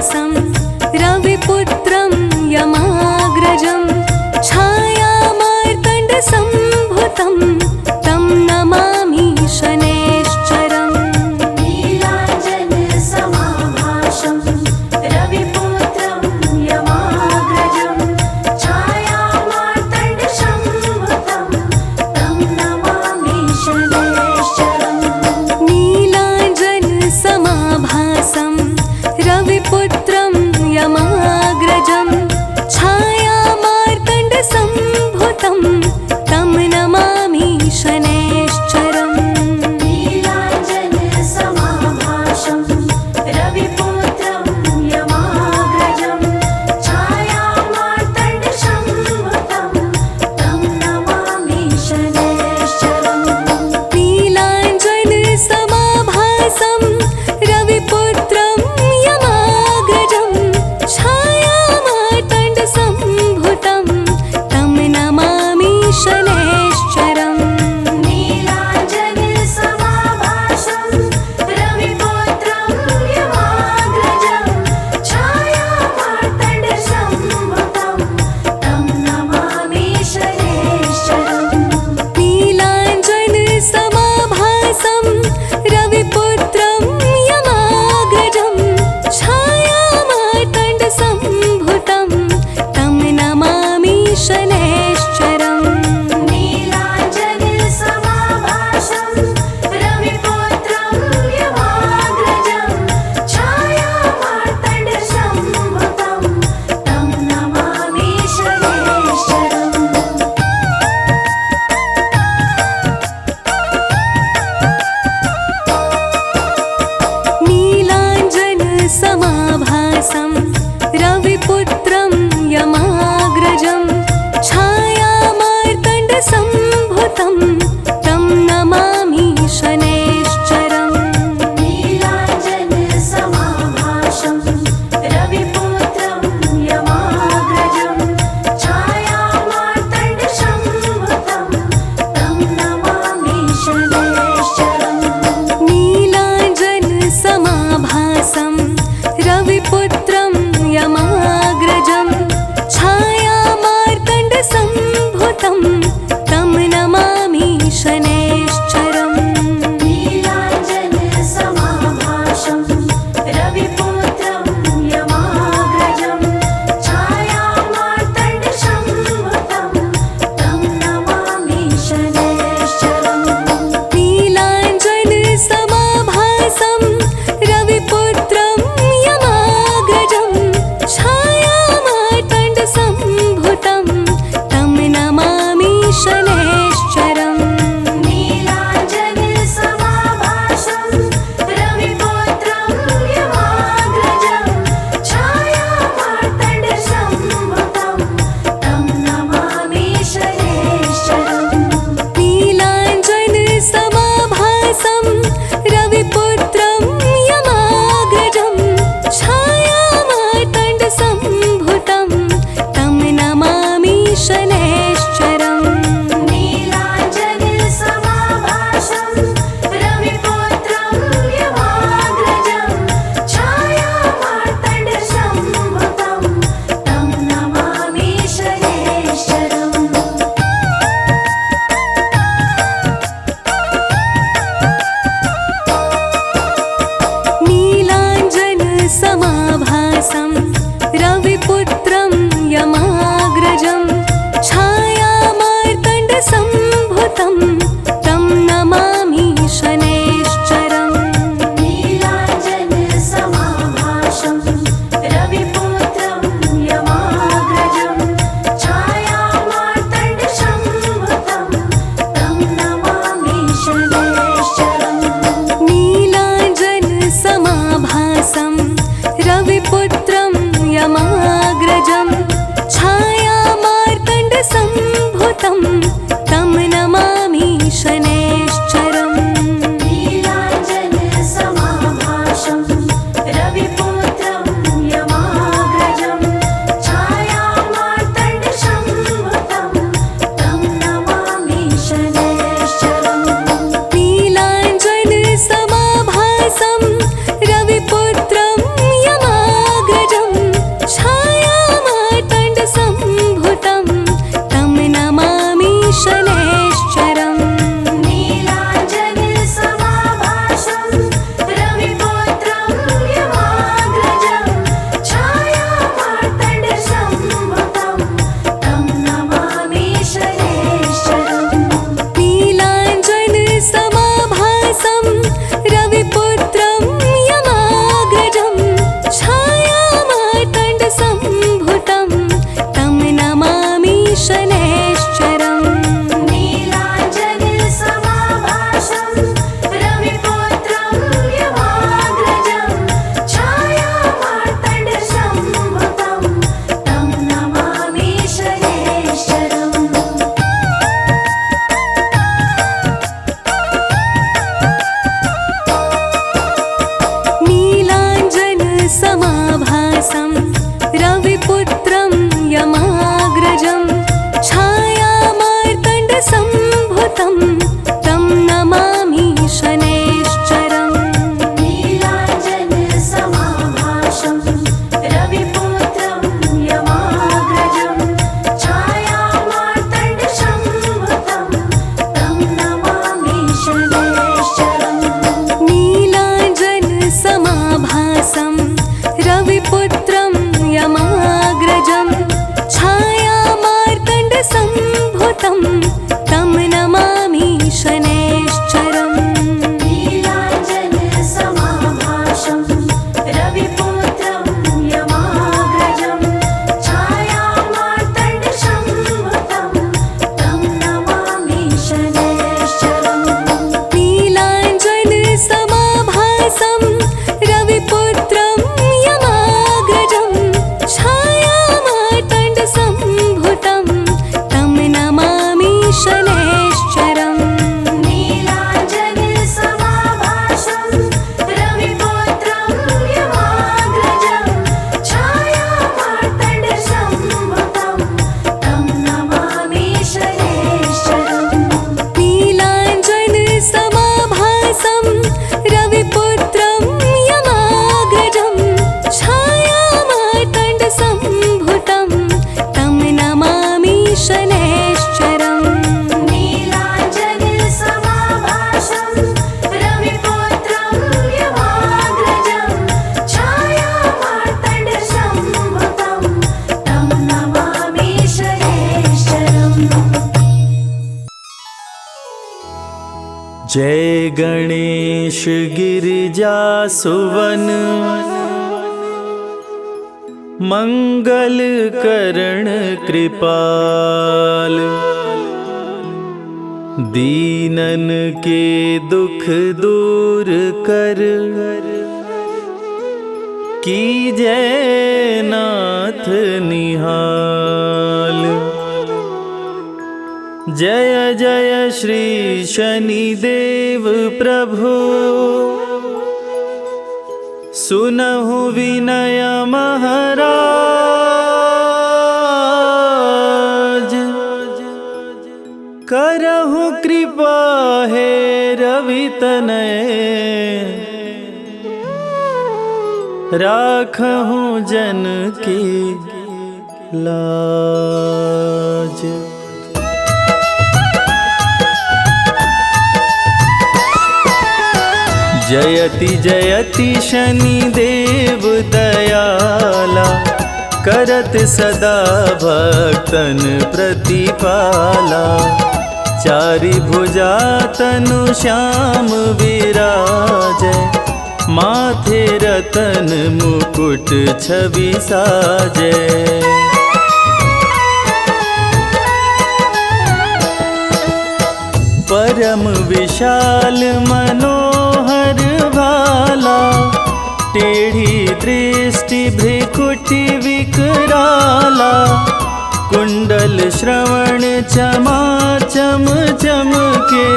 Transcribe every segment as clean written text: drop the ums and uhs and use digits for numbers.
समाभासं रविपुत्रं यमाग्रजं छायामार्तण्डसम्भुतं तं नमामि शनैश्चरम्। नीलाञ्जनसमाभासं रविपुत्रं यमाग्रजं छायामार्तण्डसम्भुतं तं नमामि शनैश्चरम्। नीलाञ्जनसमाभासं रविपुत्रं यमाग्रजं छायामार्तण्डसम्भुतं तं नमामि शनैश्चरम्। नीलाञ्जनसमाभासं रविपुत्रं यमाग्रजं छायामार्तण्डसम्भुतं तं नमामि शनैश्चरम्। नीलाञ्जनसमाभासं रविपुत्रं यमाग्रजं छायामार्तण्डसम्भुतं तं नमामि शनैश्चरम्। नीलाञ्जनसमाभासं रविपुत्रं यमाग्रजं छायामार्तण्डसम्भुतं तं नमामि शनैश्चरम्। नीलाञ्जनसमाभासं रविपुत्रं यमाग्रजं छायामार्तण्डसम्भुतं तं नमामि शनैश्चरम्। नीलाञ्जनसमाभासं रविपुत्रं यमाग्रजं छायामार्तण्डसम्भुतं तं नमामि शनैश्चरम्। नीलाञ्जनसमाभासं रविपुत्रं यमाग्रजं छायामार्तण्डसम्भुतं तं नमामि शनैश्चरम्। नीलाञ्जनसमाभासं रविपुत्रं यमाग्रजं छायामार्तण्डसम्भुतं तं नमामि शनैश्चरम्। नीलाञ्जनसमाभासं रविपुत्रं यमाग्रजं छायामार्तण्डसम्भुतं तं नमामि शनैश्चरम्। नीलाञ्जनसमाभासं रविपुत्रं यमाग्रजं छायामार्तण्डसम्भुतं तं नमामि शनैश्चरम्। नीलाञ्जनसमाभासं रविपुत्रं यमाग्रजं छायामार्तण्डसम्भुतं तं नमामि शनैश्चरम्। नीलाञ्जनसमाभासं रविपुत्रं यमाग्रजं छायामार्तण्डसम्भुतं तं नमामि शनैश्चरम्। नीलाञ्जनसमाभासं रविपुत्रं यमाग्रजं छायामार्तण्डसम्भुतं तं नमामि शनैश्चरम्। नीलाञ्जनसमाभासं रविपुत्रं यमाग्रजं छायामार्तण्डसम्भुतं तं नमामि शनैश्चरम्। नीलाञ्जनसमाभासं रविपुत्रं यमाग्रजं छायामार्तण्डसम्भुतं तं नमामि शनैश्चरम्। नीलाञ्जनसमाभासं रविपुत्रं यमाग्रजं छायामार्तण्डसम्भुतं तं नमामि शनैश्चरम्। नीलाञ्जनसमाभासं रविपुत्रं समाभासं रविपुत्रं यमाग्रजं छायामार्तण्डसम्भुतं तं नमामि शनैश्चरम् नीलाञ्जनसमाभासं रविपुत्रं यमाग्रजं छायामार्तण्डसम्भुतं तं नमामि शनैश्चरम् नीलाञ्जनसमाभासं रविपुत्रं यमाग्रजं छायामार्तण्डसम्भुतं तं नमामि शनैश्चरम् नीलाञ्जनसमाभासं रविपुत्रं यमाग्रजं छायामार्तण्डसम्भुतं तं नमामि शनैश्चरम् नीलाञ्जनसमाभासं रविपुत्रं यमाग्रजं छायामार्तण्डसम्भुतं तं नमामि शनैश्चरम् नीलाञ्जनसमाभासं रविपुत्रं यमाग्रजं छायामार्तण्डसम्भुतं तं नमामि शनैश्चरम् नीलाञ्जनसमाभासं रविपुत्रं यमाग्रजं छायामार्तण्डसम्भुतं तं नमामि शनैश्चरम् नीलाञ्जनसमाभासं रविपुत्रं यमाग्रजं छायामार्तण्डसम्भुतं तं नमामि शनैश्चरम् जय गणेश गिरिजा सुवन मंगल करण कृपाल दीनन के दुख दूर कर की जय नाथ निहाल। जय जय श्री शनिदेव प्रभु सुनहु विनय महाराज करहु कृपा हे रवि तनय राखहु जन की लाज। जयति जयति शनिदेव दयाला करत सदा भक्तन प्रतिपाला। चारि भुजा तनु श्याम विराजै माथे रतन मुकुट छवि साजै। परम विशाल मनोहर भाला टेढ़ी दृष्टि भ्रिकुटि विकराला। कुंडल श्रवण चमाचम चमके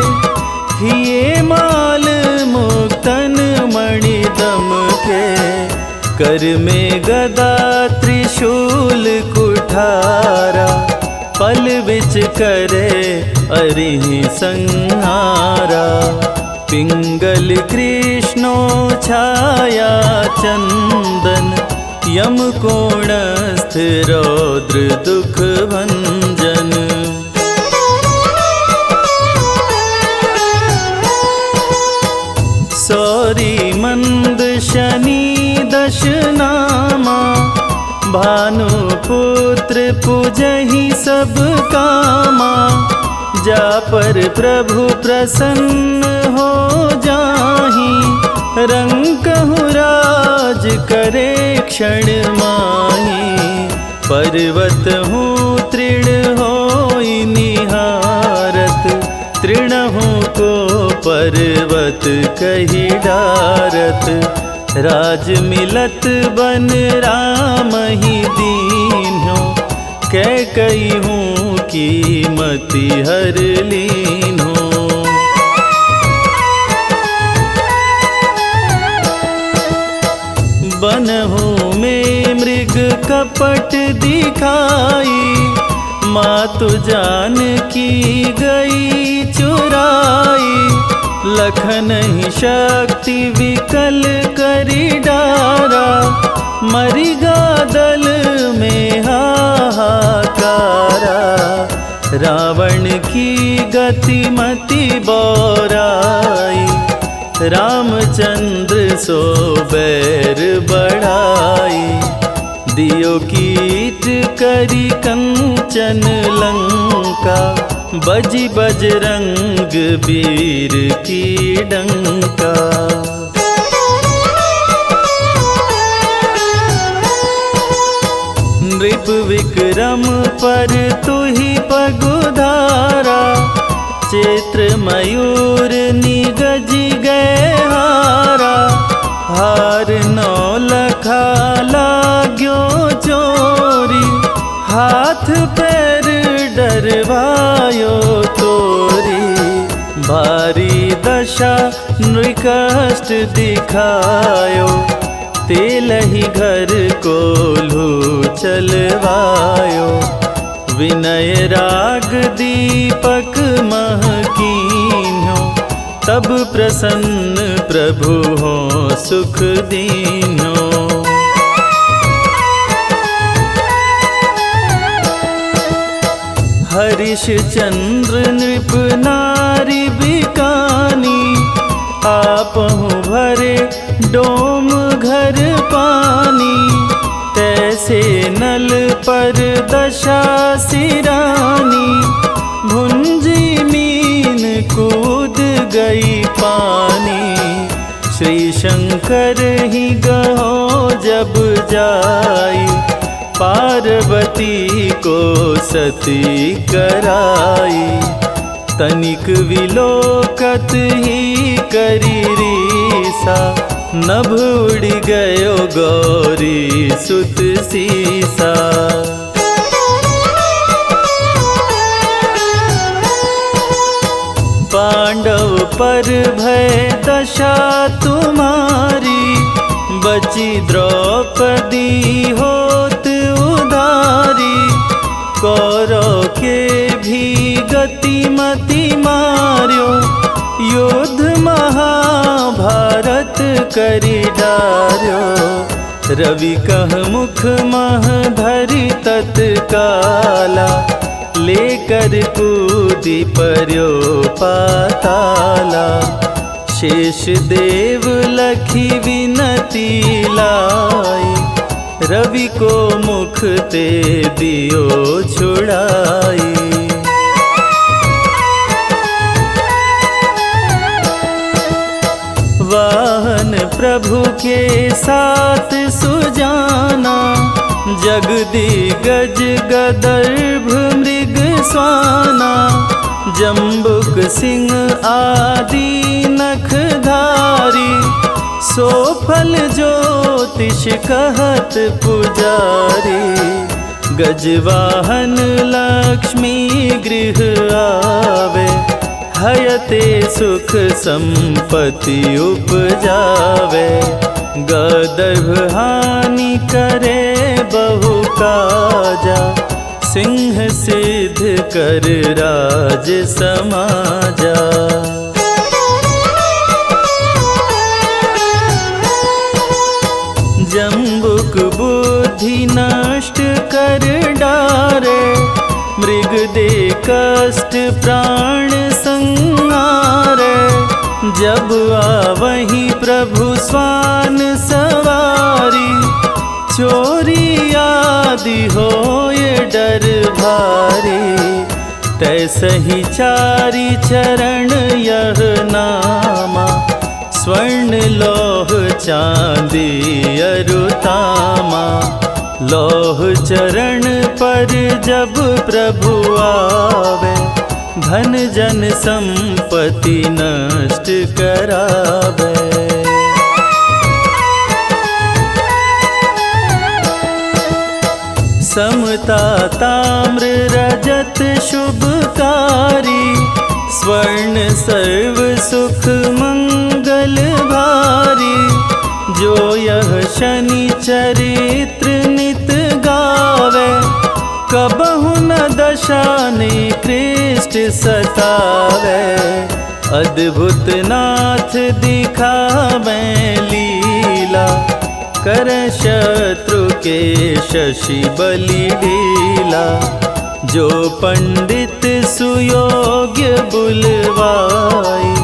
हिये माल मुक्तन मणि दमके। कर में गदा त्रिशूल कुठारा पल बिच करे अरिहि संहारा। पिंगल कृष्णो छाया चंदन यम कोणस्थ रौद्र दुख भंजन। सौरी मंद शनि दश नामा भानुपुत्र पूजहि सब कामा। जा पर प्रभु प्रसन्न हो जाहि रंकहु राज करे क्षण माहि। पर्वत हूँ तृण होई निहारत तृणहु को पर्वत कहि डारत। राज मिलत बन राम ही दीन्हो कैकई हूँ कीमति हर लीन्हो। बनहु में कपट दिखाई, मातु जानकी गई चुराई। लखन ही शक्ति विकल करी डारा, मरिगा दल में हाहाकारा। रावण की गतिमति बौराई, रामचंद्र सो बैर बढ़ाई। दियो कीट करी कंचन लंका, बजी बजरंग वीर की डंका। नृप विक्रम पर तुहि पगुधारा, चैत्र मयूर निगज गए हारा। हार नौ लखा लाग्यो चोरी, हाथ पैर डरवायो तोरी। भारी दशा नृकष्ट दिखायो, तेलहि घर कोल्हू चलवायो। विनय राग दीपक महकीन्यो, तब प्रसन्न प्रभु हो सुख दीन्यो। हरिश्चंद्र नृप नारी बिकानी, आपहु भरे डोम घर पानी। तैसे नल पर दशा सिरानी, भुंजी मीन कूद गई पानी। श्री शंकर ही गहो जब जाई, पार्वती को सती कराई। तनिक विलोकत ही करी रीसा, नभ उड़ गयो गौरी सुत सीसा। पांडव पर भय दशा तुम्हारी, बची द्रौपदी होत उदारी। कौरव के भी गतिमति मार्यो, युद्ध महाभारत करी डार्यो। रवि कह मुख मह धरि तत्काला, लेकर कूदी पर्यो पाताला। शेष देव लखी विनती लाई, रवि को मुख ते दियो छुड़ाई। वाहन प्रभु के साथ सुजाना, जगदिगज गदर्भ मृग स्वाना। जम्बुक सिंह आदि नखधारी, सोफल ज्योतिष कहत पुजारी। गजवाहन लक्ष्मी गृह आवे, हयते सुख संपत्ति उपजावे। गदर्भ हानि करे बहु काजा, सिंह सिद्ध कर राज समाजा। जम्बुक बुद्धि नष्ट कर डारे, मृग दे कष्ट प्राण संहारे। जब आवही प्रभु स्वान सवारी, चोरी आदि होए डर भारी। तैसही चारि चरण यह नामा, स्वर्ण लौह चांदी अरुतामा। लौह चरण पर जब प्रभु आवे, धन जन संपत्ति नष्ट करावे। समता ताम्र रजत शुभकारी, स्वर्ण सर्व सुख मंगल भारी। जो यह शनि चरित्र नित कबहु न दशा निकृष्ट सतावे, अद्भुत नाथ दिखावे लीला, कर शत्रु के शशि बलि ढीला। जो पंडित सुयोग्य बुलवाई,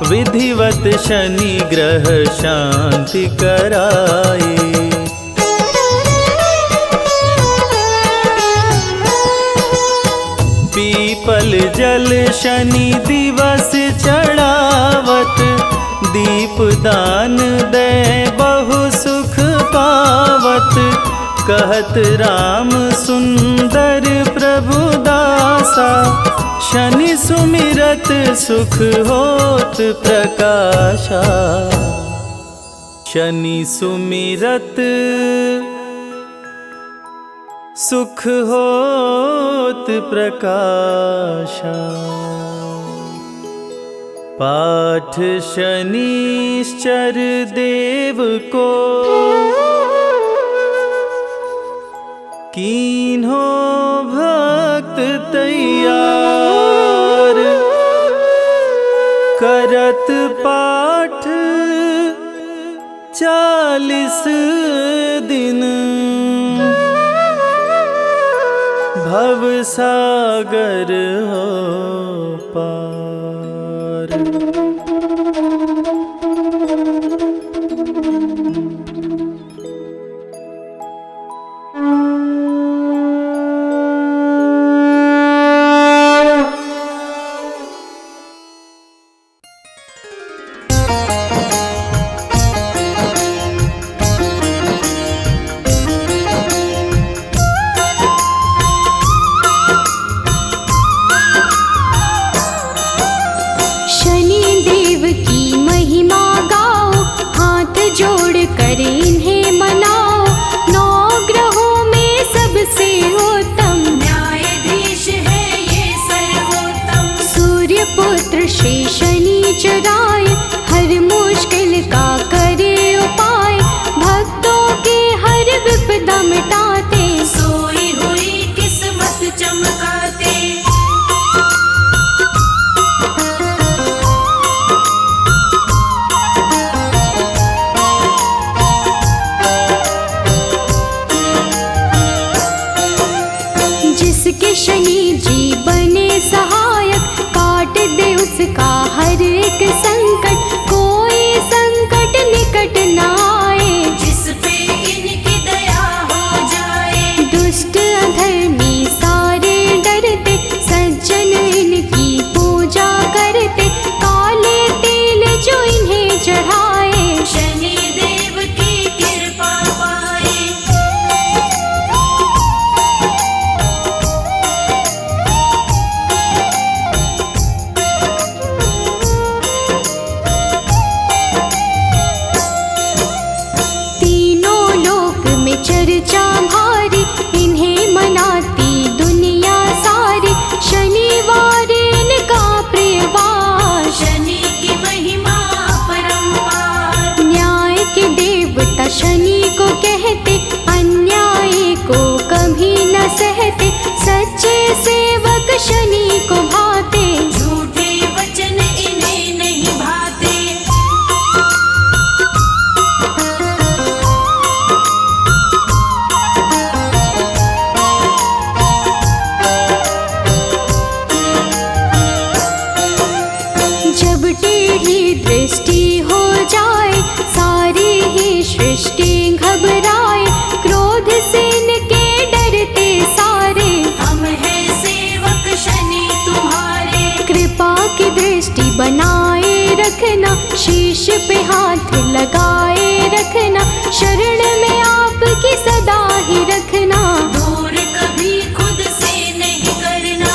विधिवत शनि ग्रह शांति कराई। पीपल जल शनि दिवस चढ़ावत, दीप दान दे बहु सुख पावत। कहत राम सुंदर प्रभु दासा, शनि सुमिरत सुख होत प्रकाशा। शनि सुमिरत सुख होत प्रकाशा। पाठ शनिश्चर देव को, कीन्हो भक्त तैयार। करत पाठ 40 दिन, भव सागर हो पार। जिसके शनि जी बने सहायक, काट दे उसका हर एक संकट। कोई संकट निकट न आए, जिस पे इनकी दया हो जाए। दुष्ट अधर्मी सारे डरते, सज्जन इनकी पूजा करते। काले तेल जो इन्हें चढ़ाए, शनि देव की कृपा पाए। चर्चा भारी, इन्हें मनाती दुनिया सारी। शनिवार इनका प्रियवार, शनि की महिमा परंपार। न्याय के देवता शनि को कहते, अन्याय को कभी न सहते। सच्चे सेवक शनि को भाते, झूठे वचन इन्हें नहीं भाते। जब टेढ़ी दृष्टि हो जाए, सारी ही सृष्टि घबराए। क्रोध से इनके डरते सारे, हम हैं सेवक शनि तुम्हारे। कृपा की दृष्टि बनाए रखना, शीश पे हाथ लगाए रखना। शरण में आपकी सदा ही रखना, दूर कभी खुद से नहीं करना।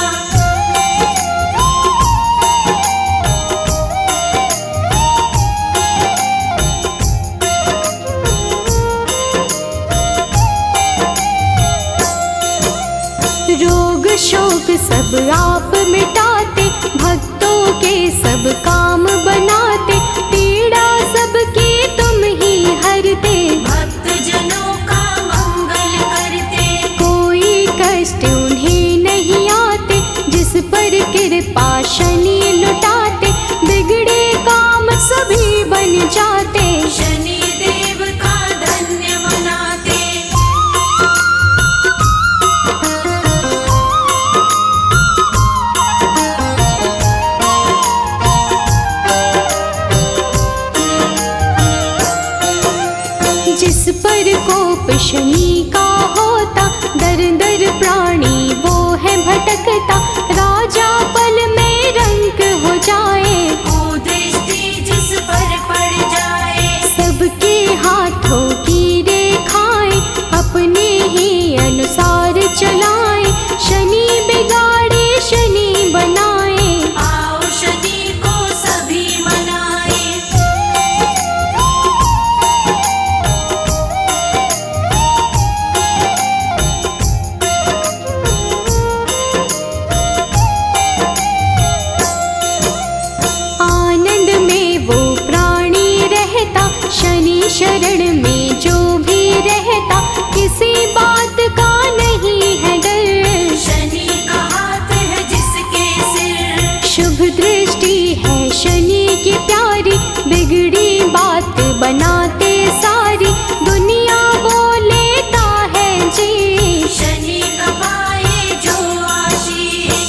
रोग शोक सब आप मिटाते, भक्तों के सब काम बनाते। पीड़ा सबकी तुम ही हरते, भक्त जनों का मंगल करते। कोई कष्ट जिस पर कोप शनि का होता, दर दर प्राणी वो है भटकता। राजा पल में रंक हो जाए, कुदृष्टि जिस पर पड़ जाए। सबके हाथों की रेखाएं अपने ही अनुसार चलाए। शनि बिगाड़े शनि बनाए, आओ शनि को सभी मनाए। आनंद में वो प्राणी रहता, शनि शरण में जो भी रहता। किसी बात का नहीं है डर, शनि का हाथ है जिसके सिर। शुभ दृष्टि है शनि की प्यारी, बिगड़ी बात बनाते सारी। दुनिया वो लेता है जी, शनि का पाए जो आशीष।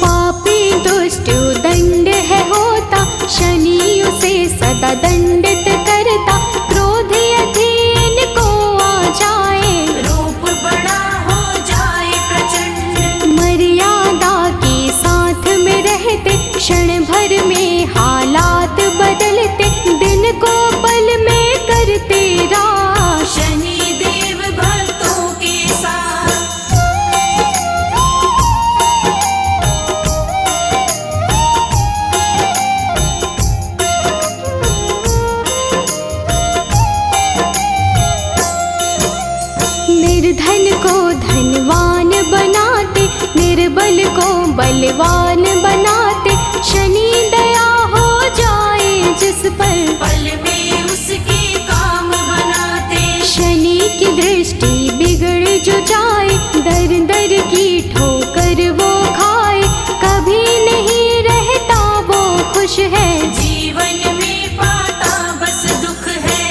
पापी दुष्ट दंड है होता, शनि उसे सदा दंडित करता। क्रोध यदि इनको आ जाए, रूप बड़ा हो जाए प्रचंड। मर्यादा के साथ में रहते, क्षण भर में हालात बदलते। दिन को पल में करते राश, शनि देव भक्तों के साथ। निर्धन को धनवान बनाते, निर्बल को बलवान बनाते। शनि दया हो जाए जिस पर, पल में उसके काम बनाते। शनि की दृष्टि बिगड़ जो जाए, दर दर की ठोकर वो खाए। कभी नहीं रहता वो खुश है, जीवन में पाता बस दुख है।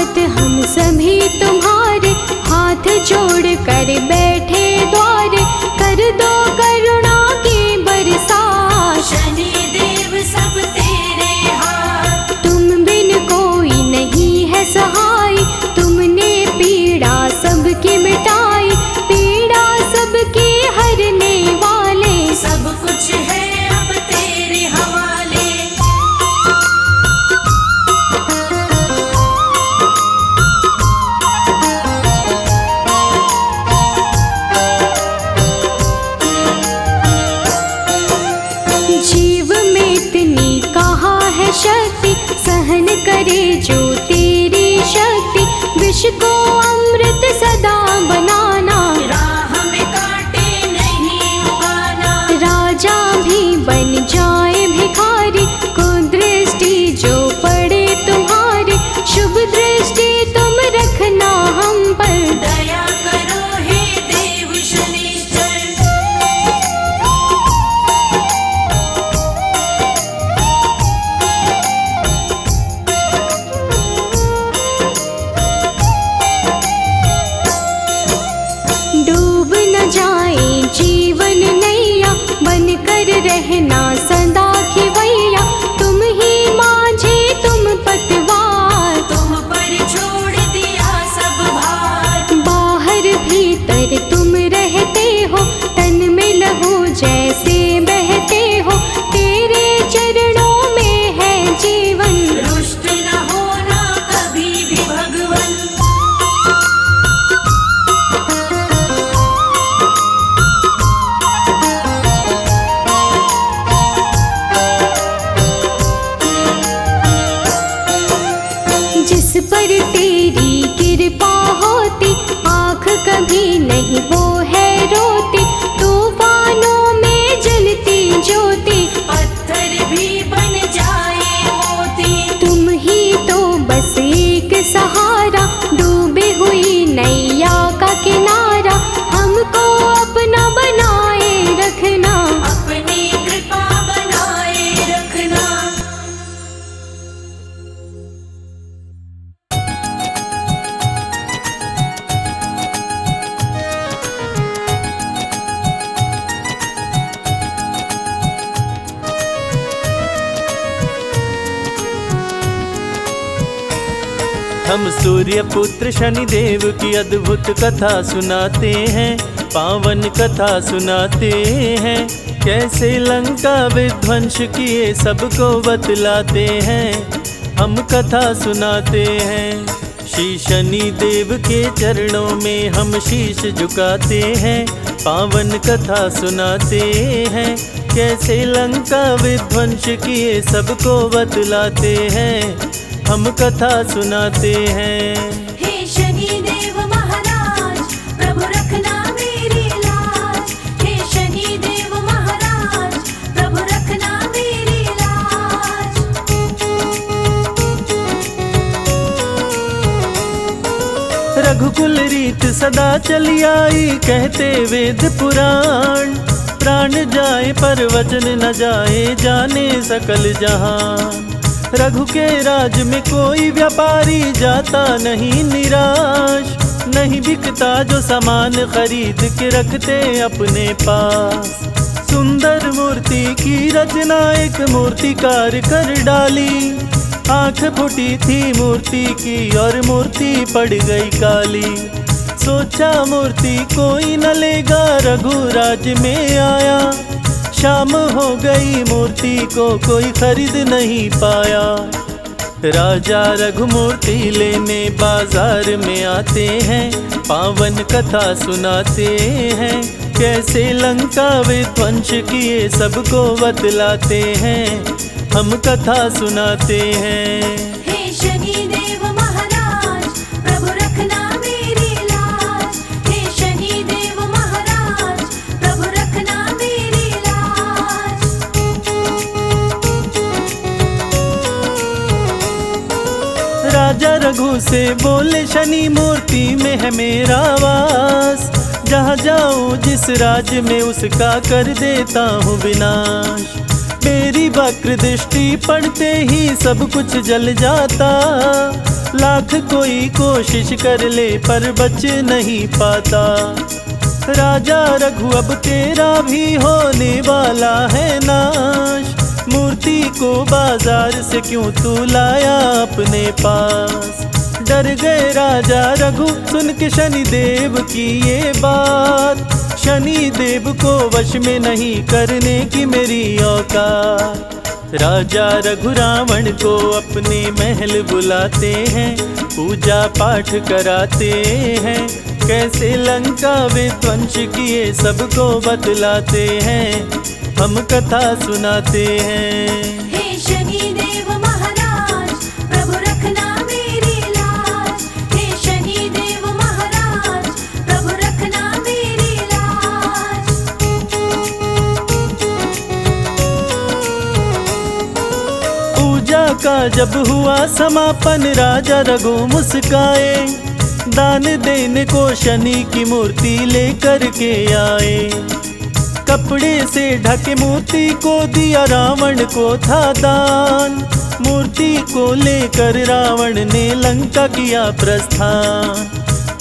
स्वागत हम सभी तुम्हारे, हाथ जोड़ कर बैठे द्वारे, कर दो करुणा की बरसात। शनि देव सब तेरे हाथ, तुम बिन कोई नहीं है सहाय, तुमने पीड़ा सबकी मिटाई, पीड़ा सबकी हरने वाले। सब कुछ है अब तेरे हवाले। जीव में इतनी कहाँ है शक्ति, सहन करे जो तेरी शक्ति, विष को अमृत सदा बनाना, राह में कांटे नहीं उगाना। राजा भी बन जाए भिखारी, कुदृष्टि जो पड़े तुम्हारी, शुभ दृष्टि तुम रखना हम पर। दया करो हे देव शनिश्चर। डूब न जाए जीवन नैया, बन कर रहना सदा खिवैया, तुम ही माझे तुम पतवार, तुम पर छोड़ दिया सब भार। बाहर भीतर तुम रहते हो, तन में लहू जैसे बहते हो, तेरे चरणों में है जीवन। रुष्ट न होना कभी भी भगवन। जिस पर तेरी कृपा होती, आँख कभी नहीं वो है रोती, तूफानों में जलती ज्योति, पत्थर भी बन जाए मोती। तुम ही तो बस एक सहारा, डूबे हुई नैया का किनारा, हमको अपना बनाए रखना। अपनी कृपा बनाए रखना। हम सूर्य पुत्र शनि देव की अद्भुत कथा सुनाते हैं, पावन कथा सुनाते हैं, कैसे लंका विध्वंस किए सबको बतलाते हैं। हम कथा सुनाते हैं, श्री शनि देव के चरणों में हम शीश झुकाते हैं, पावन कथा सुनाते हैं, कैसे लंका विध्वंस किए सबको बतलाते हैं। हम कथा सुनाते हैं। हे शनि देव महाराज, प्रभु रखना मेरी लाज। हे शनि देव महाराज, प्रभु रखना मेरी लाज। रघुकुल रीत सदा चली आई, कहते वेद पुराण, प्राण जाए पर वचन न जाए, जाने सकल जहान। रघु के राज में कोई व्यापारी जाता नहीं निराश, नहीं बिकता जो सामान खरीद के रखते अपने पास। सुंदर मूर्ति की रचना एक मूर्तिकार कर डाली, आंख फूटी थी मूर्ति की और मूर्ति पड़ गई काली। सोचा मूर्ति कोई न लेगा, रघुराज में आया, शाम हो गई मूर्ति को कोई खरीद नहीं पाया। राजा रघुमूर्ति लेने बाजार में आते हैं, पावन कथा सुनाते हैं, कैसे लंका विध्वंस किए सबको बतलाते हैं। हम कथा सुनाते हैं। हे शनि देव महाराज, प्रभु रखना मेरी लाज। हे शनि देव महाराज, प्रभु रखना मेरी लाज। राजा रघु से बोले शनि मूर्ति में है मेरा वास, जहाँ जाऊँ जिस राज्य में उसका कर देता हूँ विनाश। मेरी वक्र दृष्टि पड़ते ही सब कुछ जल जाता, लाख कोई कोशिश कर ले पर बच नहीं पाता। राजा रघु अब तेरा भी होने वाला है नाश, मूर्ति को बाजार से क्यों तू लाया अपने पास। डर गए राजा रघु सुन के शनि देव की ये बात, शनि देव को वश में नहीं करने की मेरी औकात। राजा रघु रावण को अपने महल बुलाते हैं, पूजा पाठ कराते हैं, कैसे लंका विध्वंस किए सबको बतलाते हैं, हम कथा सुनाते हैं। हे शनि देव महाराज प्रभु रखना मेरी लाज, हे शनि देव महाराज प्रभु रखना मेरी लाज। पूजा का जब हुआ समापन राजा रघु मुस्काए, दान देने को शनि की मूर्ति लेकर के आए। कपड़े से ढके मूर्ति को दिया रावण को था दान, मूर्ति को लेकर रावण ने लंका किया प्रस्थान।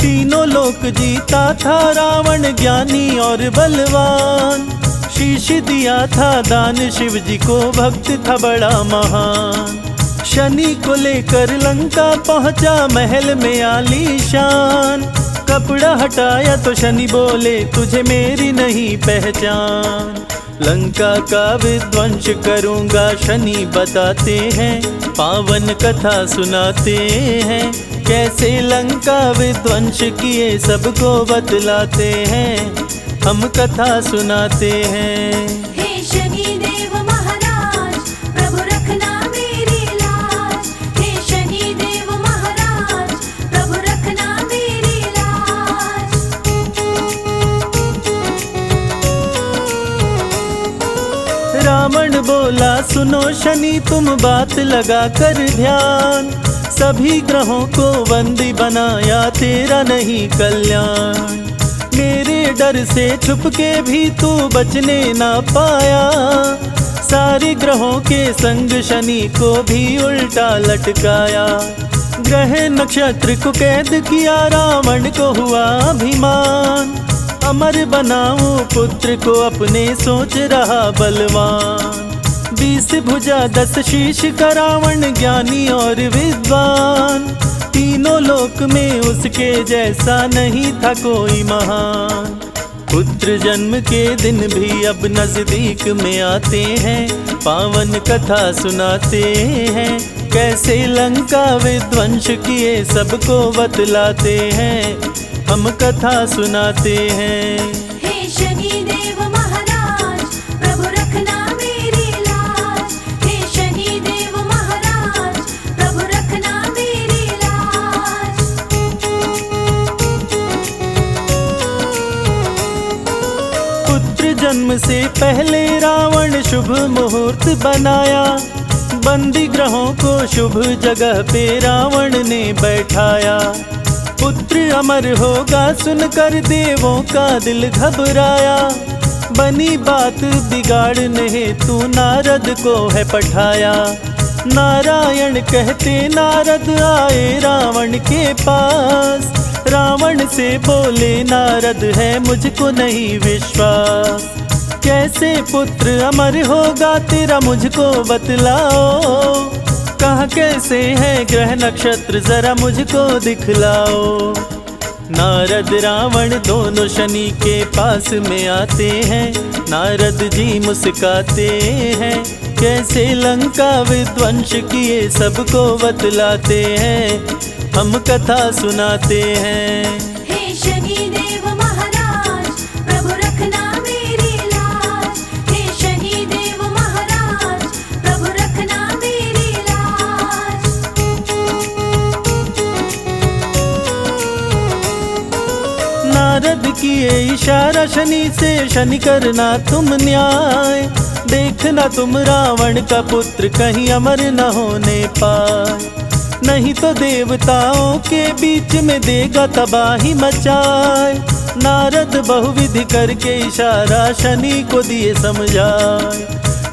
तीनों लोक जीता था रावण ज्ञानी और बलवान, शीश दिया था दान शिव जी को भक्त था बड़ा महान। शनि को लेकर लंका पहुंचा महल में आलीशान, कपड़ा हटाया तो शनि बोले तुझे मेरी नहीं पहचान। लंका का विध्वंस करूंगा शनि बताते हैं, पावन कथा सुनाते हैं, कैसे लंका विध्वंस किए सबको बतलाते हैं, हम कथा सुनाते हैं। हे शनि देव महाराज प्रभु रखना मेरी लाज, हे शनि देव महाराज प्रभु रखना मेरी लाज। रावण बोला सुनो शनि तुम बात लगा कर ध्यान, सभी ग्रहों को बंदी बनाया तेरा नहीं कल्याण। मेरे डर से छुप के भी तू बचने ना पाया, सारे ग्रहों के संग शनि को भी उल्टा लटकाया। ग्रह नक्षत्र को कैद किया रावण को हुआ अभिमान, अमर बनाऊं पुत्र को अपने सोच रहा बलवान। 20 भुजा 10 शीश का रावण ज्ञानी और विद्वान, तीनों लोक में उसके जैसा नहीं था कोई महान। पुत्र जन्म के दिन भी अब नजदीक में आते हैं, पावन कथा सुनाते हैं, कैसे लंका विध्वंस किए सबको बतलाते हैं, हम कथा सुनाते हैं। हे शनि देव महाराज प्रभु रखना मेरी लाज, हे शनि देव महाराज प्रभु रखना मेरी लाज। पुत्र जन्म से पहले रावण शुभ मुहूर्त बनाया, बंदी ग्रहों को शुभ जगह पे रावण ने बैठाया। पुत्र अमर होगा सुनकर देवों का दिल घबराया, बनी बात बिगाड़ने हेतु नारद को है पठाया। नारायण कहते नारद आए रावण के पास, रावण से बोले नारद है मुझको नहीं विश्वास। कैसे पुत्र अमर होगा तेरा मुझको बतलाओ, कहाँ कैसे है ग्रह नक्षत्र जरा मुझको दिखलाओ। नारद रावण दोनों शनि के पास में आते हैं, नारद जी मुस्काते हैं, कैसे लंका विध्वंस किए सबको बतलाते हैं, हम कथा सुनाते हैं। हे शनि देव महाराज प्रभु रखना मेरी लाज, हे शनि देव महाराज प्रभु रखना मेरी लाज। नारद किए इशारा शनि से, शनि करना तुम न्याय, देखना तुम रावण का पुत्र कहीं अमर न होने पाए, नहीं तो देवताओं के बीच में देगा तबाही मचाए। नारद बहुविधि करके इशारा शनि को दिए समझाए,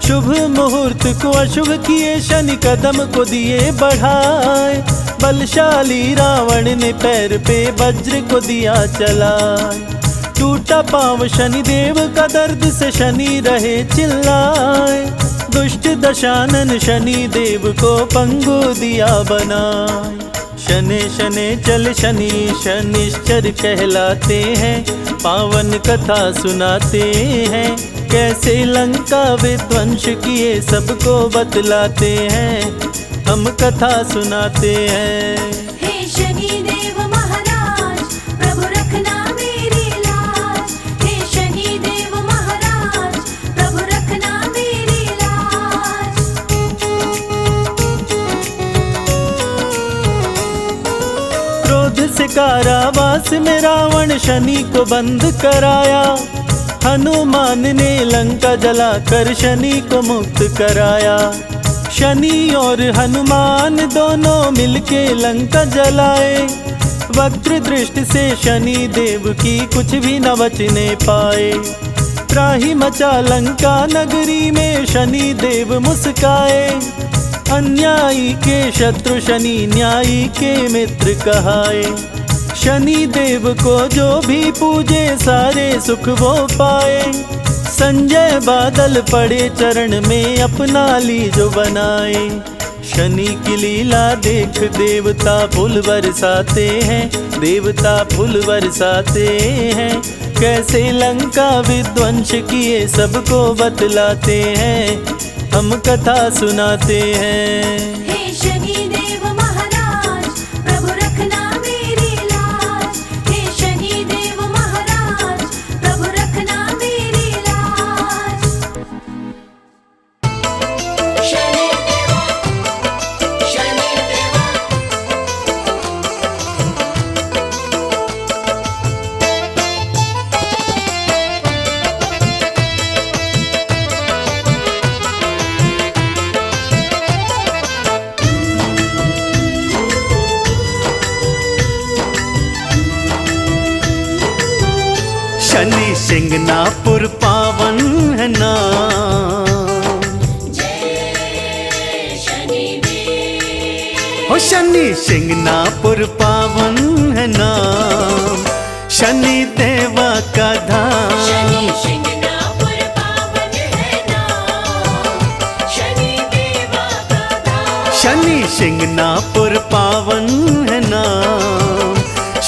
शुभ मुहूर्त को अशुभ किए शनि कदम को दिए बढ़ाए। बलशाली रावण ने पैर पे वज्र को दिया चलाए। टूटा पांव शनिदेव का दर्द से शनि रहे चिल्लाए। दुष्ट दशानन शनि देव को पंगु दिया बनाए। शने शने चल शनि शनिश्चर कहलाते हैं। पावन कथा सुनाते हैं, कैसे लंका विध्वंस किए सबको बतलाते हैं। हम कथा सुनाते हैं। हे शनि देव महाराज, प्रभु रखना मेरी लाज। हे शनि देव महाराज, प्रभु रखना मेरी लाज। क्रोध से कारावास में रावण शनि को बंद कराया। हनुमान ने लंका जलाकर शनि को मुक्त कराया। शनि और हनुमान दोनों मिलके लंका जलाए। वक्र दृष्टि से शनि देव की कुछ भी न बचने पाए। त्राहि मचा लंका नगरी में शनि देव मुस्काए। अन्यायी के शत्रु शनि, न्यायी के मित्र कहाए। शनि देव को जो भी पूजे सारे सुख वो पाए। संजय बादल पड़े चरण में अपना ली जो बनाए। शनि की लीला देख देवता फूल बरसाते हैं। देवता फूल बरसाते हैं, कैसे लंका विध्वंस किए सबको बतलाते हैं। हम कथा सुनाते हैं। हे शनि देव महाराज, प्रभु रखना मेरी लाज। हे शनि देव महाराज, प्रभु रखना मेरी लाज। शनि देवा, शनि देवा। शनि सिंगनापुर पावन है नाम। जय शनि देव। हो शनि सिंगनापुर पावन है नाम। शनि देवा का धाम। शनि सिंगनापुर पावन है नाम। शनि देवा का धाम। शनि सिंगनापुर पावन है नाम।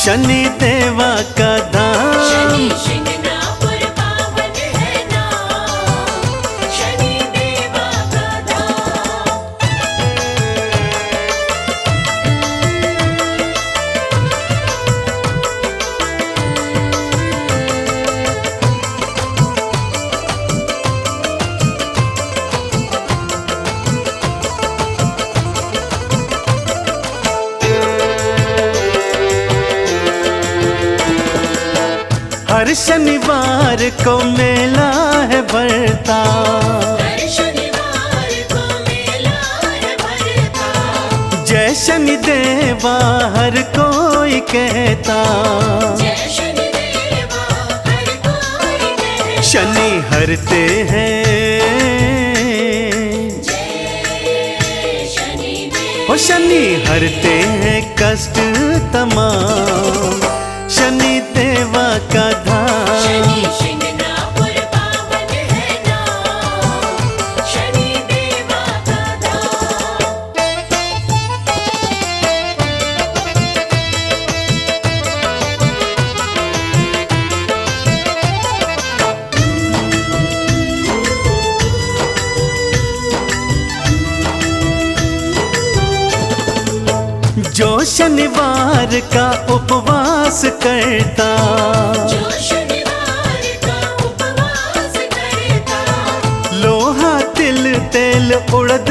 शनि देवा का धाम। शनि सिंगनापुर पावन है नाम। शनि देवा का धाम। हर शनिवार को मेला है भरता। हर शनिवार को मेला है भरता। जय शनि देवा हर कोई कहता। जय शनि देवा हर कोई कहता। शनि हरते हैं। जय शनि देव। हो शनि हरते हैं कष्ट तमाम। शनि देवा का धाम। शनि सिंगनापुर पावन है नाम। शनि देवा का धाम। जो शनिवार का उपवास करता। जो शनिवार का उपवास करता। लोहा तिल तेल उड़द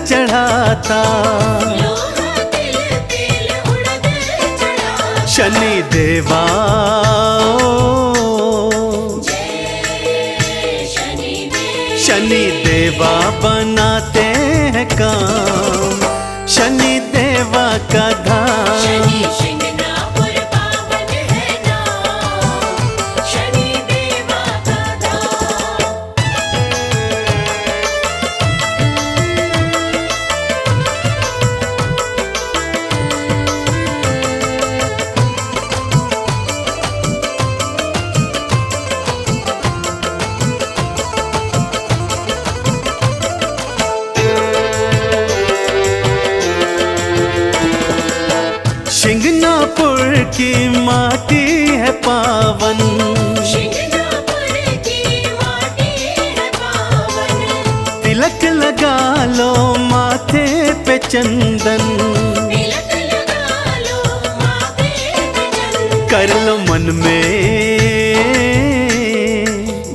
चढ़ाता। लोहा तिल तेल उड़द चढ़ाता। शनि देवा जय शनि देव। शनि देवा बनाते हैं काम। शनि देवा का धाम। शनि सिंगनापुर पावन है नाम। शनि देवा का धाम। शिंगनापुर की माटी है पावन, शिंगनापुर की माटी है पावन, तिलक लगा लो माथे पे चंदन, तिलक लगा लो माथे पे चंदन, कर लो मन में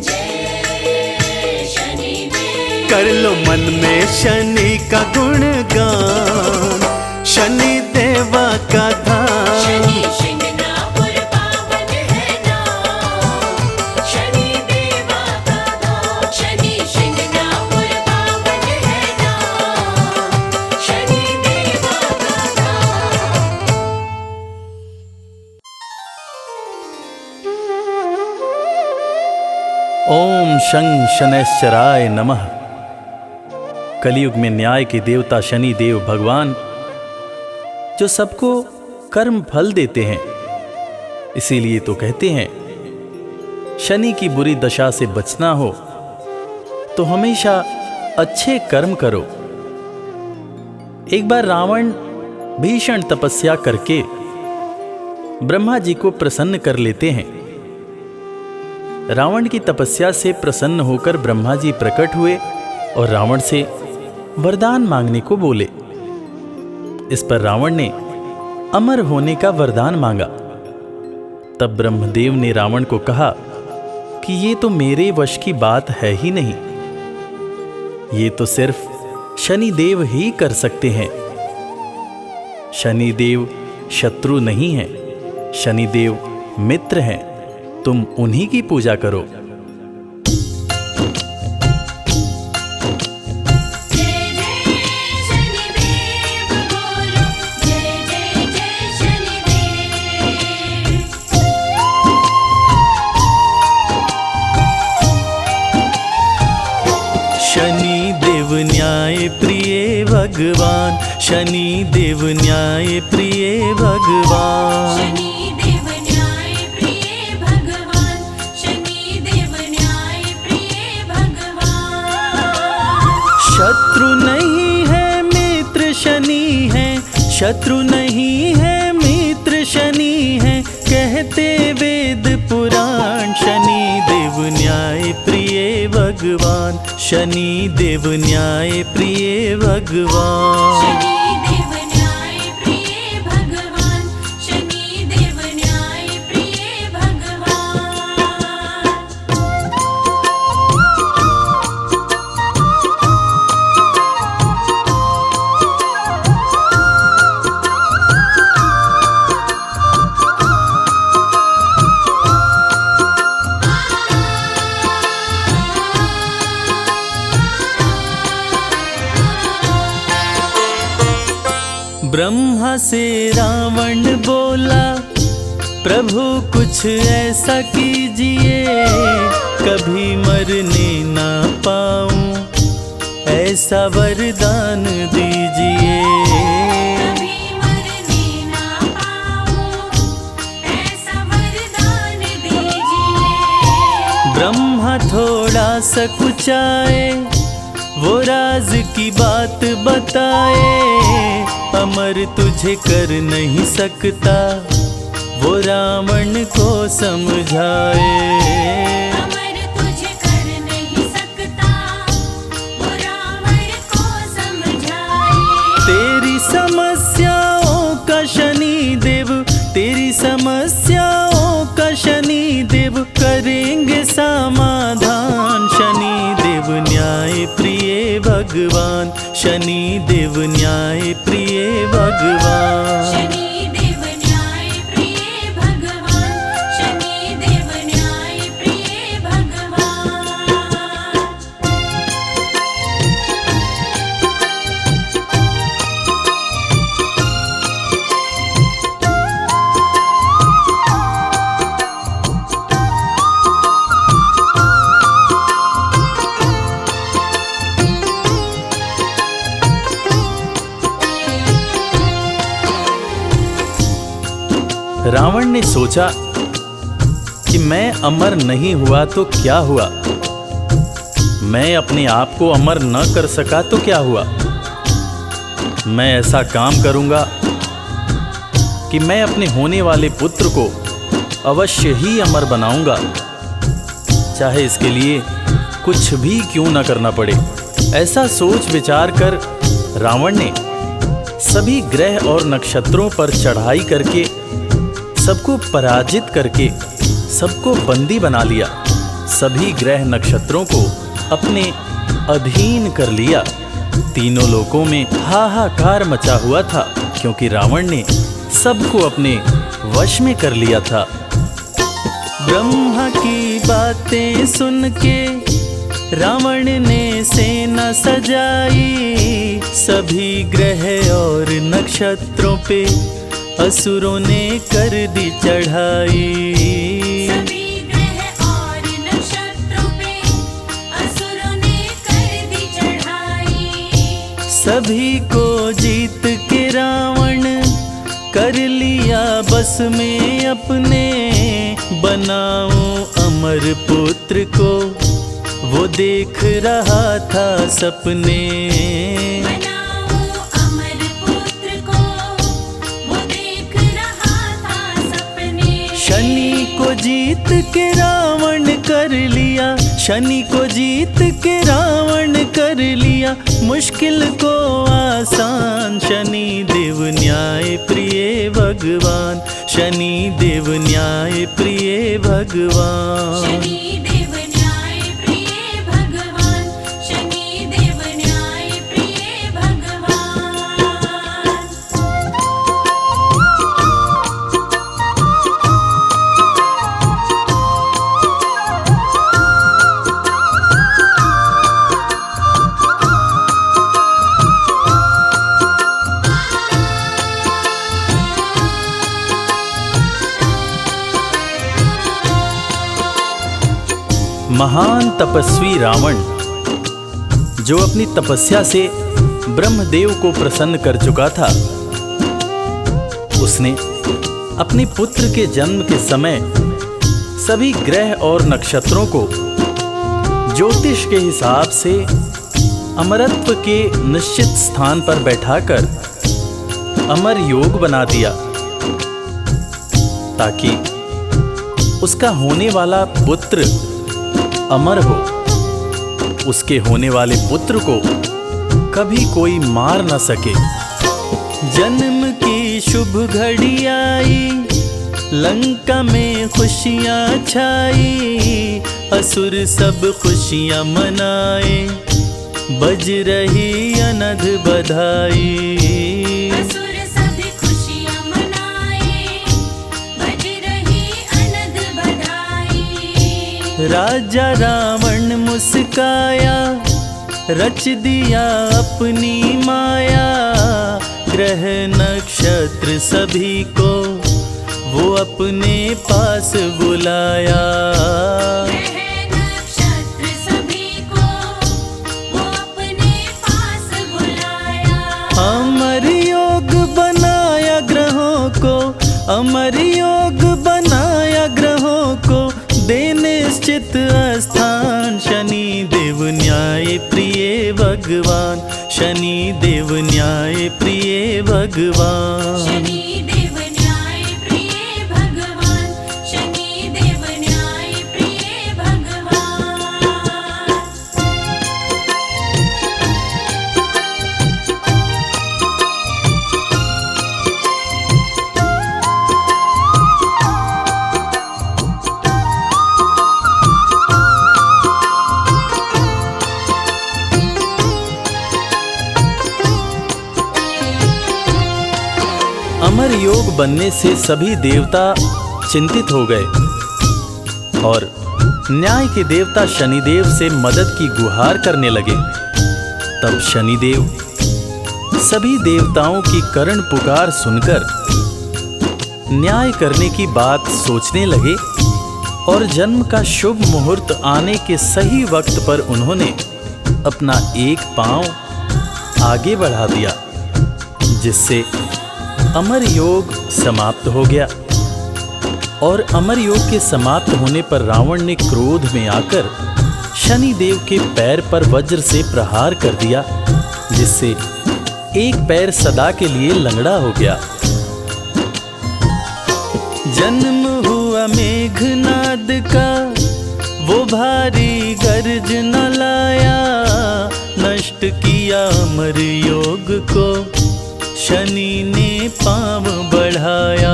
जय शनिदेव, कर लो मन में शनि का गुणगान, शनि देवा का धाम। शनि शिंगनापुर पावन है नाम, शनि देवा का धाम, शनि शिंगनापुर पावन है नाम, शनि देवा का धाम। ओम शं शनैश्चराय नमः। कलयुग में न्याय के देवता शनि देव भगवान जो सबको कर्म फल देते हैं, इसीलिए तो कहते हैं शनि की बुरी दशा से बचना हो तो हमेशा अच्छे कर्म करो। एक बार रावण भीषण तपस्या करके ब्रह्मा जी को प्रसन्न कर लेते हैं। रावण की तपस्या से प्रसन्न होकर ब्रह्मा जी प्रकट हुए और रावण से वरदान मांगने को बोले। इस पर रावण ने अमर होने का वरदान मांगा। तब ब्रह्मदेव ने रावण को कहा कि ये तो मेरे वश की बात है ही नहीं, ये तो सिर्फ शनिदेव ही कर सकते हैं। शनिदेव शत्रु नहीं हैं, शनिदेव मित्र हैं, तुम उन्हीं की पूजा करो। जय जय शनिदेव बोलो, जय जय जय शनिदेव। शनि देव न्याय प्रिय भगवान, शनि देव न्याय प्रिय भगवान, शनि देव न्याय प्रिय भगवान, शनि देव न्याय प्रिय भगवान। शत्रु नहीं है मित्र शनि है, शत्रु नहीं है मित्र शनि है, कहते वेद पुराण। शनि देव न्याय प्रिय भगवान, शनि देव न्याय प्रिय भगवान। शनि देव न्याय प्रिय भगवान, शनि देव न्याय प्रिय भगवान। ब्रह्मा से रावण बोला, प्रभु कुछ ऐसा कीजिए, कभी मरने ना पाऊं, ऐसा वरदान दीजिए। कभी मरने ना पाऊं, ऐसा वरदान दीजिए। ब्रह्मा थोड़ा सकुचाए, वो राज की बात बताए, अमर तुझे कर नहीं सकता, वो रावण को समझाए। अमर तुझे कर नहीं सकता, वो रावण को समझाए। तेरी समस्याओं का शनि देव, तेरी समस्याओं का शनि देव करेंगे समाधान। शनि देव न्याय प्रिय भगवान, शनि देव न्याय प्रिय भगवान। शनि देव न्याय प्रिय भगवान, शनि देव न्याय प्रिय भगवान। रावण ने सोचा कि मैं अमर नहीं हुआ तो क्या हुआ, मैं अपने आप को अमर न कर सका तो क्या हुआ। मैं ऐसा काम करूंगा कि मैं अपने होने वाले पुत्र को अवश्य ही अमर बनाऊंगा, चाहे इसके लिए कुछ भी क्यों न करना पड़े। ऐसा सोच विचार कर रावण ने सभी ग्रह और नक्षत्रों पर चढ़ाई करके सबको पराजित करके सबको बंदी बना लिया। सभी ग्रह नक्षत्रों को अपने अधीन कर लिया। तीनों लोकों में हाहाकार मचा हुआ था, क्योंकि रावण ने सबको अपने वश में कर लिया था। ब्रह्मा की बातें सुन के रावण ने सेना सजाई, सभी ग्रह और नक्षत्रों पे असुरों ने कर दी चढ़ाई। सभी ग्रह और नक्षत्रों पे असुरों ने कर दी चढ़ाई। सभी को जीत के रावण कर लिया बस में अपने, बनाऊं अमर पुत्र को वो देख रहा था सपने। बनाऊं अमर पुत्र को वो देख रहा था सपने। शनि को जीत के रावण कर लिया, शनि को जीत के रावण कर लिया मुश्किल को आसान। शनि देव न्याय प्रिय भगवान, शनि देव न्याय प्रिय भगवान। शनि देव न्याय प्रिय भगवान, शनि देव न्याय प्रिय भगवान। महान तपस्वी रावण, जो अपनी तपस्या से ब्रह्मदेव को प्रसन्न कर चुका था, उसने अपने पुत्र के जन्म के समय सभी ग्रह और नक्षत्रों को ज्योतिष के हिसाब से अमरत्व के निश्चित स्थान पर बैठाकर अमर योग बना दिया, ताकि उसका होने वाला पुत्र अमर हो। उसके होने वाले पुत्र को कभी कोई मार न सके। जन्म की शुभ घड़ी आई, लंका में खुशियां छाई, असुर सब खुशियां मनाए, बज रही अनध बधाई। असुर सभी खुशियां मनाए, बज रही अनध बधाई। राजा रावण मुस्काया, रच दिया अपनी माया, ग्रह नक्षत्र सभी को वो अपने पास बुलाया। ग्रह नक्षत्र सभी को वो अपने पास बुलाया। अमर योग बनाया ग्रहों को, अमर योग बनाया ग्रहों को, दे निश्चित स्थान। शनि देव न्याय प्रिय भगवान, शनि देव न्याय प्रिय भगवान। शनि देव न्याय प्रिय भगवान, शनि देव न्याय प्रिय भगवान। अमर योग बनने से सभी देवता चिंतित हो गए और न्याय के देवता शनिदेव से मदद की गुहार करने लगे। तब शनिदेव सभी देवताओं की करुण पुकार सुनकर न्याय करने की बात सोचने लगे और जन्म का शुभ मुहूर्त आने के सही वक्त पर उन्होंने अपना एक पांव आगे बढ़ा दिया, जिससे अमर योग समाप्त हो गया। और अमर योग के समाप्त होने पर रावण ने क्रोध में आकर शनिदेव के पैर पर वज्र से प्रहार कर दिया, जिससे एक पैर सदा के लिए लंगड़ा हो गया। जन्म हुआ मेघनाद का, वो भारी गर्ज न लाया, नष्ट किया अमर योग को, शनि ने पांव बढ़ाया।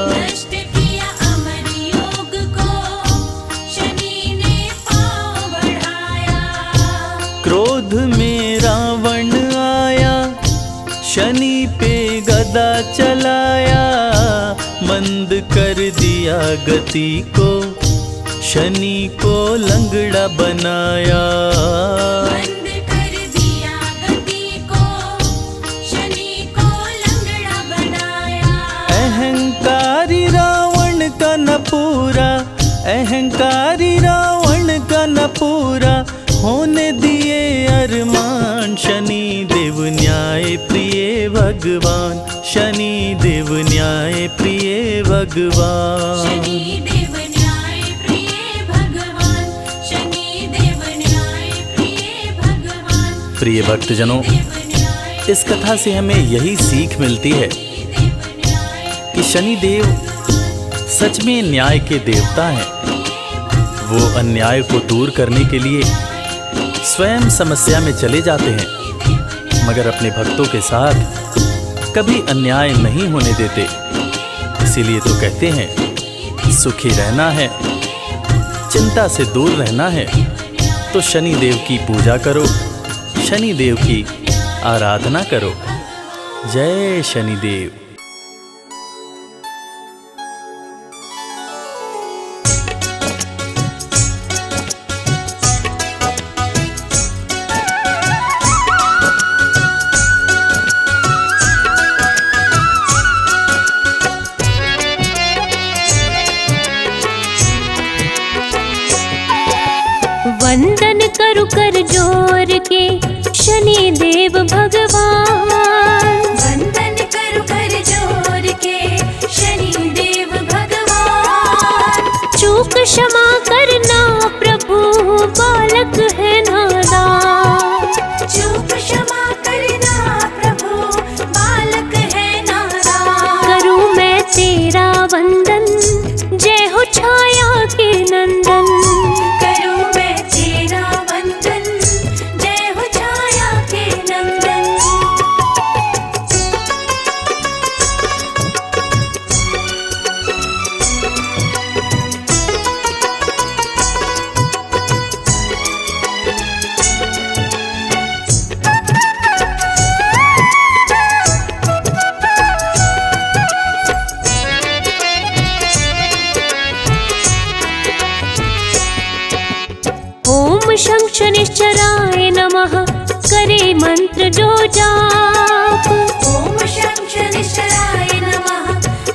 नष्ट किया अमर योग को, शनि ने पांव बढ़ाया। क्रोध में रावण आया, शनि पे गदा चलाया, मंद कर दिया गति को, शनि को लंगड़ा बनाया। बंद कर दिया गति को, शनि को लंगड़ा बनाया। अहंकारी रावण का न पूरा, अहंकारी रावण का न पूरा, होने दिए अरमान। शनि देव न्याय प्रिय भगवान, शनि देव न्याय प्रिय भगवान। शनि देव न्याय प्रिय भगवान, शनि देव न्याय प्रिय भगवान। प्रिय भक्तजनों, इस कथा से हमें यही सीख मिलती है कि शनि देव सच में न्याय के देवता हैं। वो अन्याय को दूर करने के लिए स्वयं समस्या में चले जाते हैं, मगर अपने भक्तों के साथ कभी अन्याय नहीं होने देते। इसीलिए तो कहते हैं सुखी रहना है, चिंता से दूर रहना है तो शनि देव की पूजा करो, शनि देव की आराधना करो। जय शनिदेव। वंदन करु कर जोर के शनि देव भगवान। वंदन करु कर जोर के शनि देव भगवान। चूक क्षमा करना प्रभु, बालक है नादान। चूक क्षमा करना प्रभु, बालक है नादान। करूं मैं तेरा वंदन, जय हो छाया के नंदन। करूं मैं तेरा वंदन, जय हो छाया के नंदन। ओम शं शनिश्चराय नमः, करे मंत्र जो जाप। ओम शं शनिश्चराय नमः,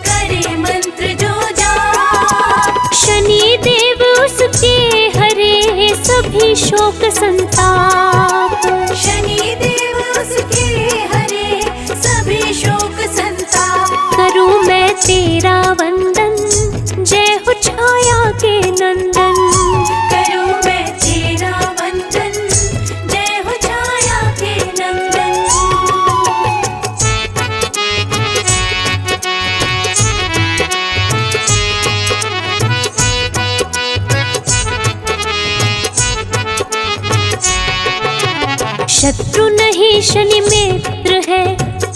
करे मंत्र जो जाप। शनि देव उसके हरे सभी शोक संताप। शनि देव उसके हरे सभी शोक संताप। करूं मैं तेरा वंदन, जय हो छाया के नंदन। करूं मैं तेरा वंदन, जय हो छाया के नंदन। शत्रु नहीं शनि मित्र है,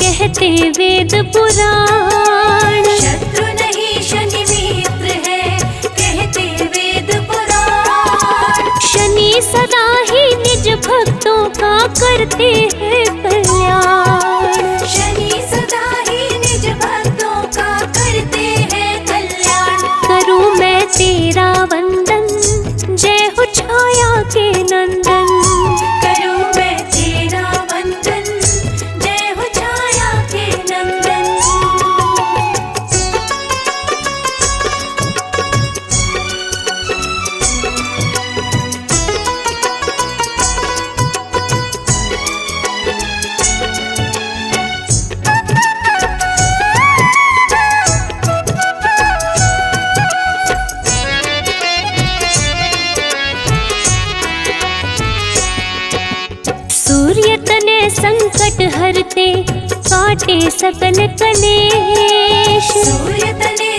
कहते वेद पुराण। शत्रु नहीं शनि मित्र है, कहते वेद पुराण। शनि सदा ही निज भक्तों का करते हैं कल्याण। शनि सदा ही निज भक्तों का करते हैं कल्याण। करूं मैं तेरा वंदन, जय हो छाया के नंदन। करूं मैं तेरा वंदन, जय हो छाया के नंदन। सूर्य तने संकट हरते, काटे सकल कलेश। सूर्य तने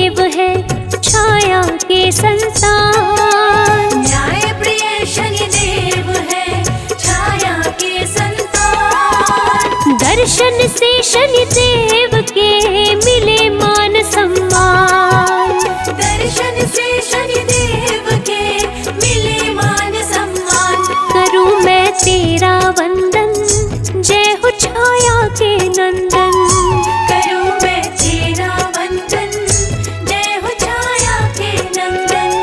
देव है छाया के संतान। न्याय प्रिय शनिदेव है छाया के संतान। दर्शन से शनिदेव के मिले मान सम्मान। दर्शन से शनिदेव के मिले मान सम्मान। करूं मैं तेरा वंदन, जय हो छाया के नंदन। करूं मैं तेरा वंदन, जय हो छाया के नंदन।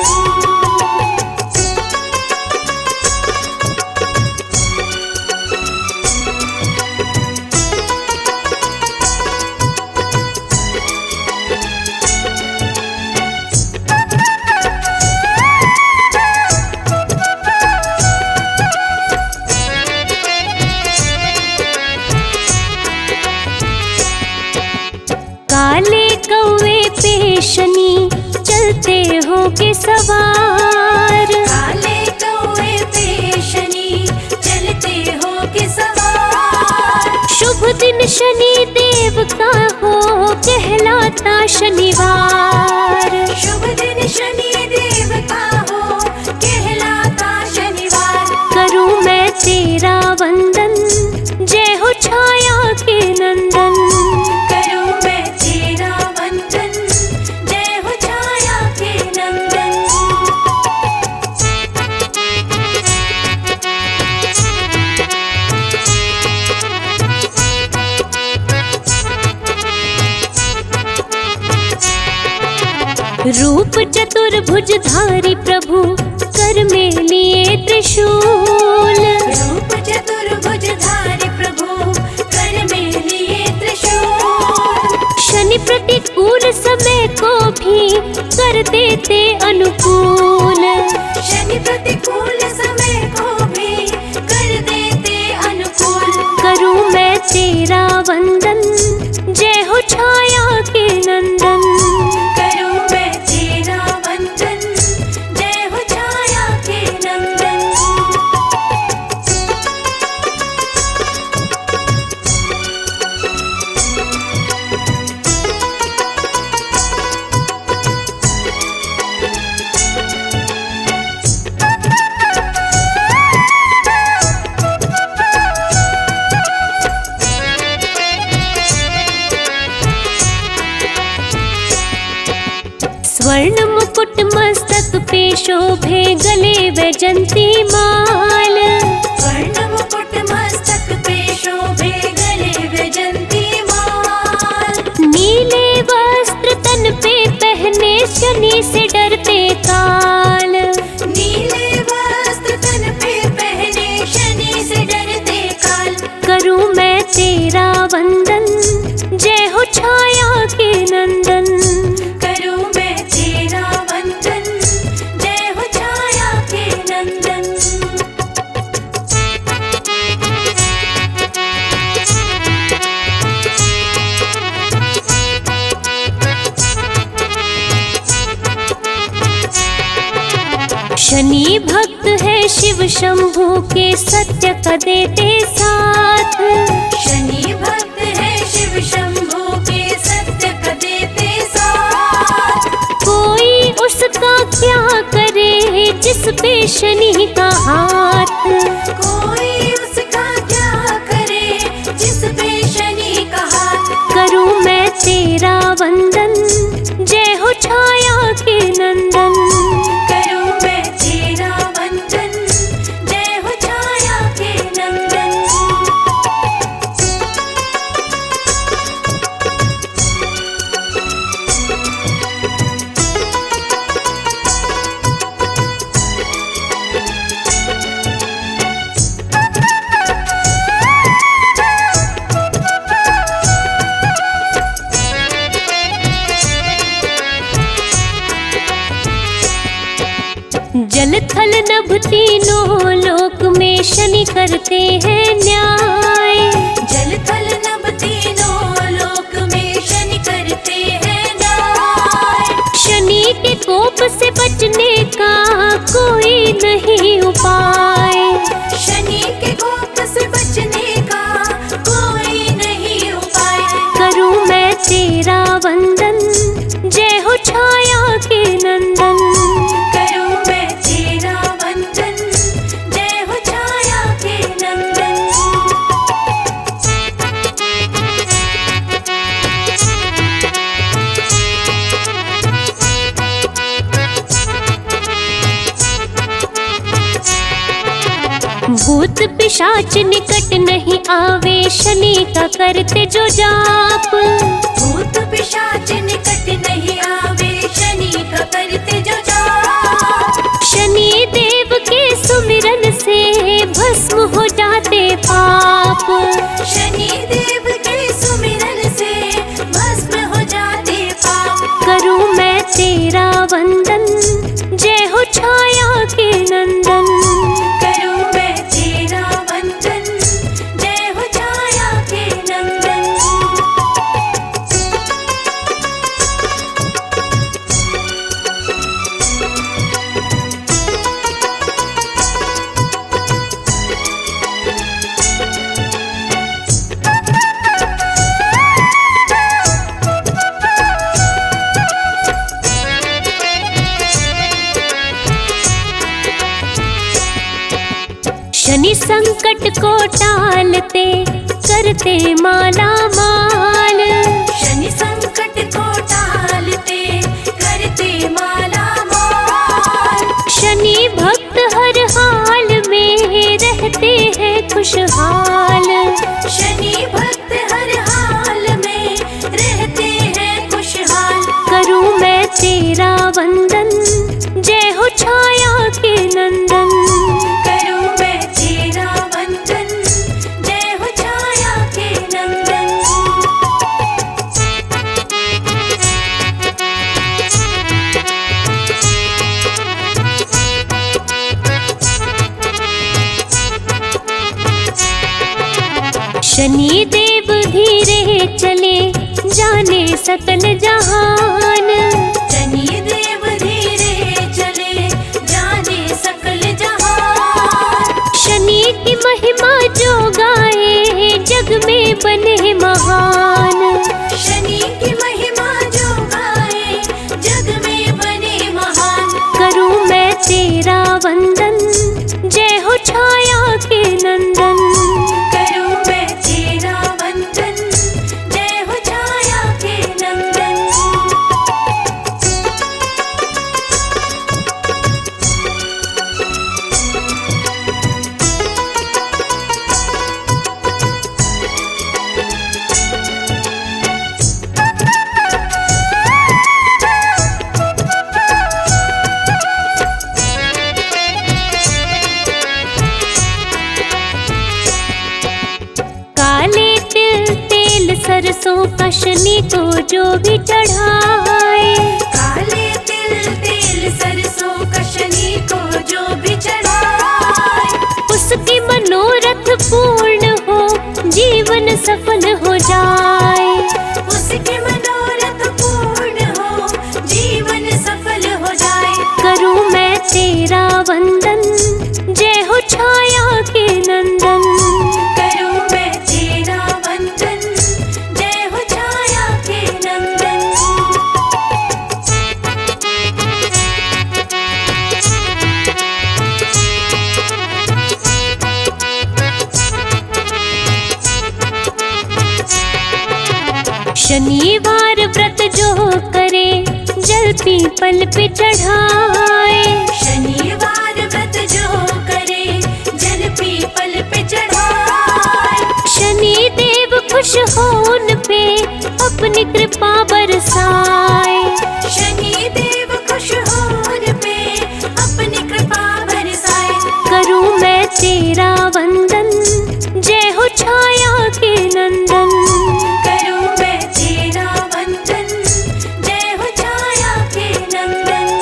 काले कौवे पे शनि चलते हो के सवार। काले कौवे पे शनि चलते हो के सवार। शुभ दिन शनि देव का हो कहलाता शनिवार। शुभ दिन शनि देव का हो कहलाता शनिवार। करूं मैं तेरा वंदन, जय हो छाया के नंदन। करूं मैं तेरा वंदन, जय हो छाया के नंदन। रूप चतुर्भुजधारी प्रभु कर में लिए त्रिशूल। रूप चतुर्भुजधारी प्रभु कर में लिए त्रिशूल। शनि प्रतिकूल समय को भी कर देते अनुकूल। शनि प्रतिकूल समय को भी कर देते अनुकूल। करूं मैं तेरा वंदन, जय हो छाया के नंदन। करूं मैं तेरा वंदन, जय हो छाया के नंदन। स्वर्ण मुकुट मस्तक पे शोभे गले वैजंती माल। स्वर्ण मुकुट मस्तक पे शोभे गले वैजंती माल। नीले वस्त्र तन पे पहने शनि से डरते काल। नीले वस्त्र तन पे पहने शनि से डरते काल। करूं मैं तेरा वंदन, जय हो छाया के नंदन। करूं मैं तेरा वंदन, जय हो छाया के नंदन। शनि भक्त है शिव शंभू के सत्य का देते साथ। शनि भक्त है शिव शंभू के सत्य का देते साथ। कोई उसका क्या करे जिस पे शनि का हाथ। कोई उसका क्या करे जिस पे शनि का हाथ। करूं मैं तेरा वंदन, जय हो छाया के नंदन। करूं मैं तेरा वंदन, जय हो छाया के नंदन। जल थल नभ तीनों लोक में शनि करते हैं न्याय। जल थल नभ तीनों लोक में शनि करते हैं न्याय। शनि के कोप से बचने का कोई नहीं उपाय। शनि के कोप से बचने का कोई नहीं उपाय। करूं मैं तेरा वंदन, जय हो छाया के नंदन। करूं मैं तेरा वंदन, जय हो छाया के नंदन। भूत पिशाच निकट नहीं आवे, शनि का करते जो जाप। भूत पिशाच निकट नहीं आवे, शनि का करते जो जाप। शनि देव के सुमिरन से भस्म हो जाते पाप। शनि देव के सुमिरन से भस्म हो जाते पाप। करूं मैं तेरा वंदन, जय हो छाया के नंदन। करूं मैं तेरा वंदन, जय हो छाया के नंदन। शनि संकट को टालते, करते माला माल। शनि संकट को टालते, करते माला माल। शनि भक्त हर हाल में रहते हैं खुशहाल। शनि भक्त हर हाल में रहते हैं खुशहाल। करूं मैं तेरा वंदन, जय हो छाया के नंदन। करूं मैं तेरा वंदन, जय हो छाया के नंदन। शनि देव धीरे चले, जाने सकल जहान। शनि देव धीरे चले, जाने सकल जहान। शनि की महिमा जो गाए, जग में बने महान। शनि की महिमा जो गाए, जग में बने महान। करूं मैं तेरा वंदन, जय हो छाया के नंदन। करूं मैं तेरा वंदन, जय हो छाया के नंदन। काले तिल तेल सरसों का शनि को जो भी चढ़ाए। काले तिल तेल सरसों का शनि को जो भी चढ़ाए। उसकी मनोरथ पूर्ण हो, जीवन सफल हो जाए। उसके मनोरथ पूर्ण हो, जीवन सफल हो जाए। करूं मैं तेरा वंदन, जय हो छाया के नंदन। करूं मैं तेरा वंदन, जय हो छाया के नंदन। शनिवार व्रत जो करे, जल पीपल पे चढ़ाए। शनिवार व्रत जो करे, जल पीपल पे चढ़ाए। शनि देव खुश हो उन पे, अपनी कृपा बरसाए। शनि देव खुश हो उन पे, अपनी कृपा बरसाए। करूं मैं तेरा वंदन, जय हो छाया के नंदन। करूं मैं तेरा वंदन, जय हो छाया के नंदन।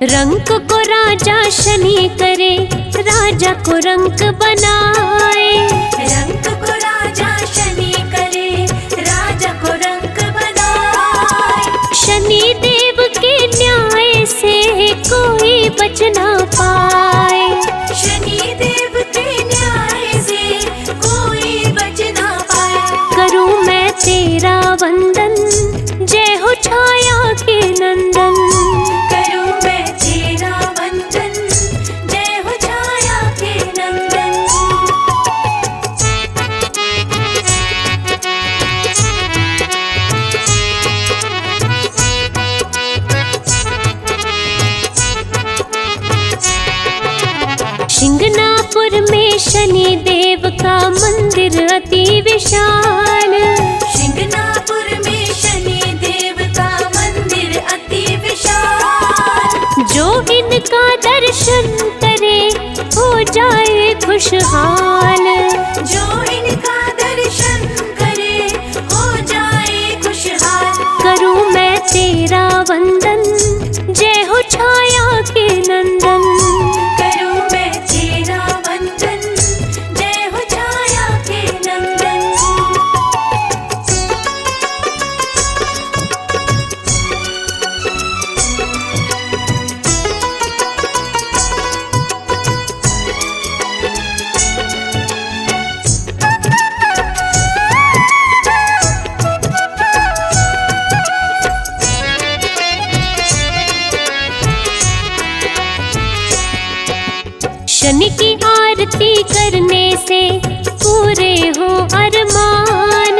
रंक को राजा शनि करे, राज राजा को रंक बनाए। रंक को राजा शनि करे, राजा को रंक बनाए। शनि देव के न्याय से कोई बच ना पाए। शनि देव के न्याय से कोई बच ना पाए। करूं मैं तेरा वंदन, जय हो छाया के नंदन। करूं मैं तेरा वंदन, जय हो छाया के नंदन। शिंगनापुर में शनि देव का मंदिर अति विशाल। शिंगनापुर में शनि देव का मंदिर अति विशाल। जो इनका दर्शन करे हो जाए खुशहाल। जो इनका दर्शन करे हो जाए खुशहाल। करूं मैं तेरा वंदन, जय हो छाया के नंदन। करूं मैं तेरा वंदन, जय हो छाया के नंदन। शनि की आरती करने से पूरे हो अरमान।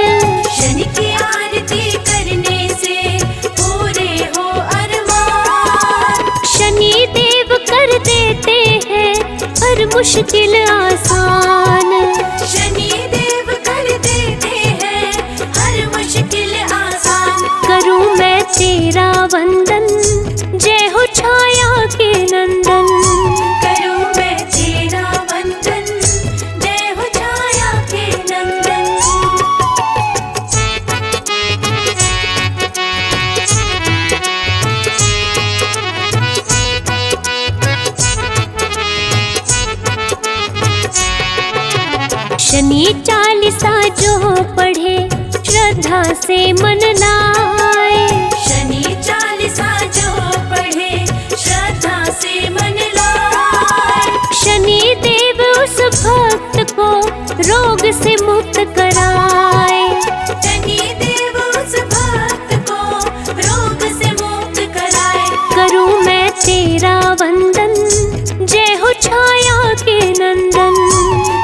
शनि की आरती करने से पूरे हो अरमान। शनि देव कर देते हैं हर मुश्किल आसान। शनि देव कर देते हैं हर मुश्किल आसान। करूं मैं तेरा वंदन, जय हो छाया के नंदन। करूं मैं तेरा वंदन, जय हो छाया के नंदन। शनि चालीसा जो पढ़े श्रद्धा से मन लाए। शनि चालीसा जो पढ़े श्रद्धा से मन लाए। शनि देव उस भक्त को रोग से मुक्त कराए। शनि देव उस भक्त को रोग से मुक्त कराए। करूं मैं तेरा वंदन, जय हो छाया के नंदन।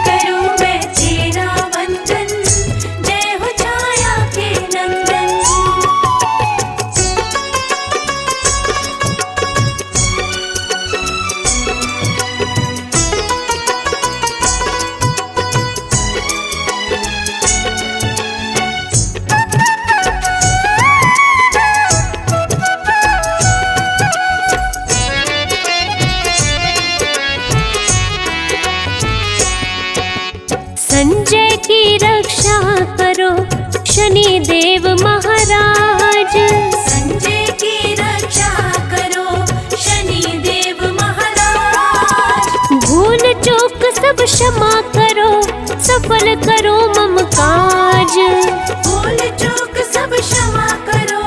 करूं मैं तेरा वंदन, जय हो छाया के नंदन। संजय की रक्षा करो शनि देव महाराज। संजय की रक्षा करो शनि देव महाराज। भूल चूक सब क्षमा करो, सफल करो मम काज। भूल चूक सब क्षमा करो,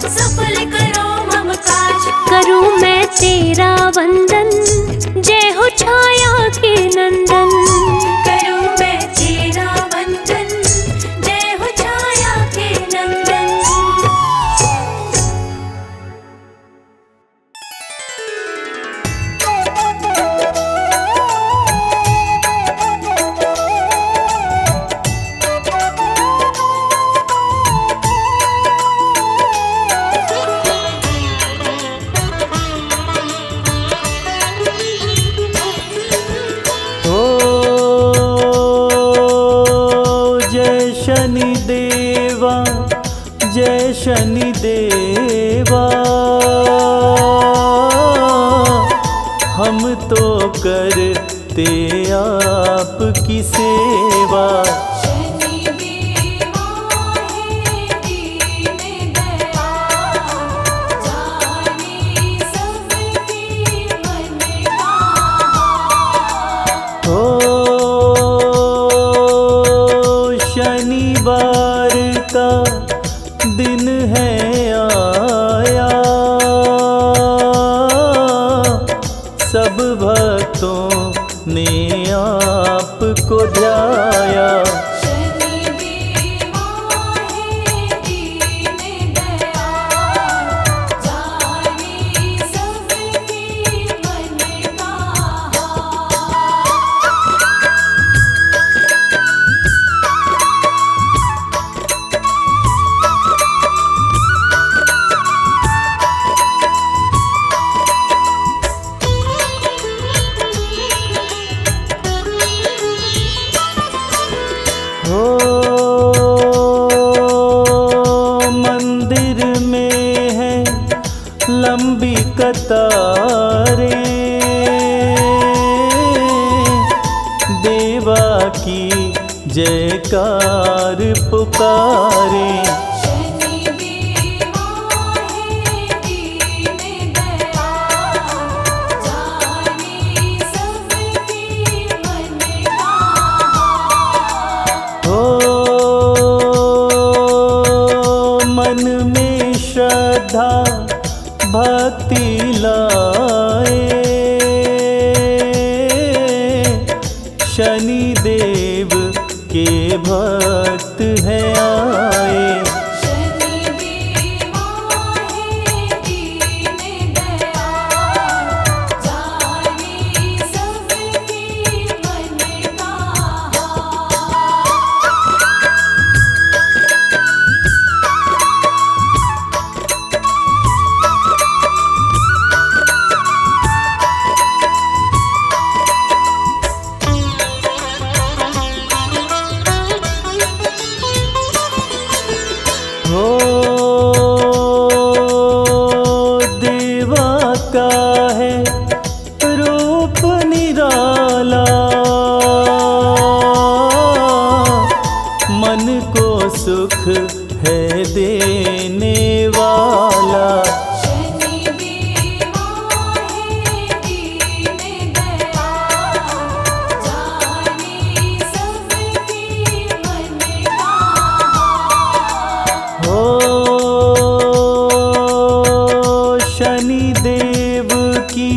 सफल करो मम काज। करूं मैं तेरा वंदन, जय हो छाया के नंदन। करूं मैं तेरा वंदन, जय हो छाया के नंदन। शनि देवा, जय शनि देवा, हम तो करते आपकी सेवा। शनि देवा है दीन दयाल, जाने सबके मन का हाल। देवा की जयकार पुकारे। शनि देवा है दीन दयाल, जाने सबके मन का हाल। हो मन में श्रद्धा भक्ति लाए, शनि देव के भक्त हैं आए। शनि देवा है दीन दयाल, जाने सबके मन का हाल। हो देवा का है रूप निराला, मन को सुख है देने वाला। शनि देवा है दीन दयाल, जाने सबके मन का हाल। हो शनि देव की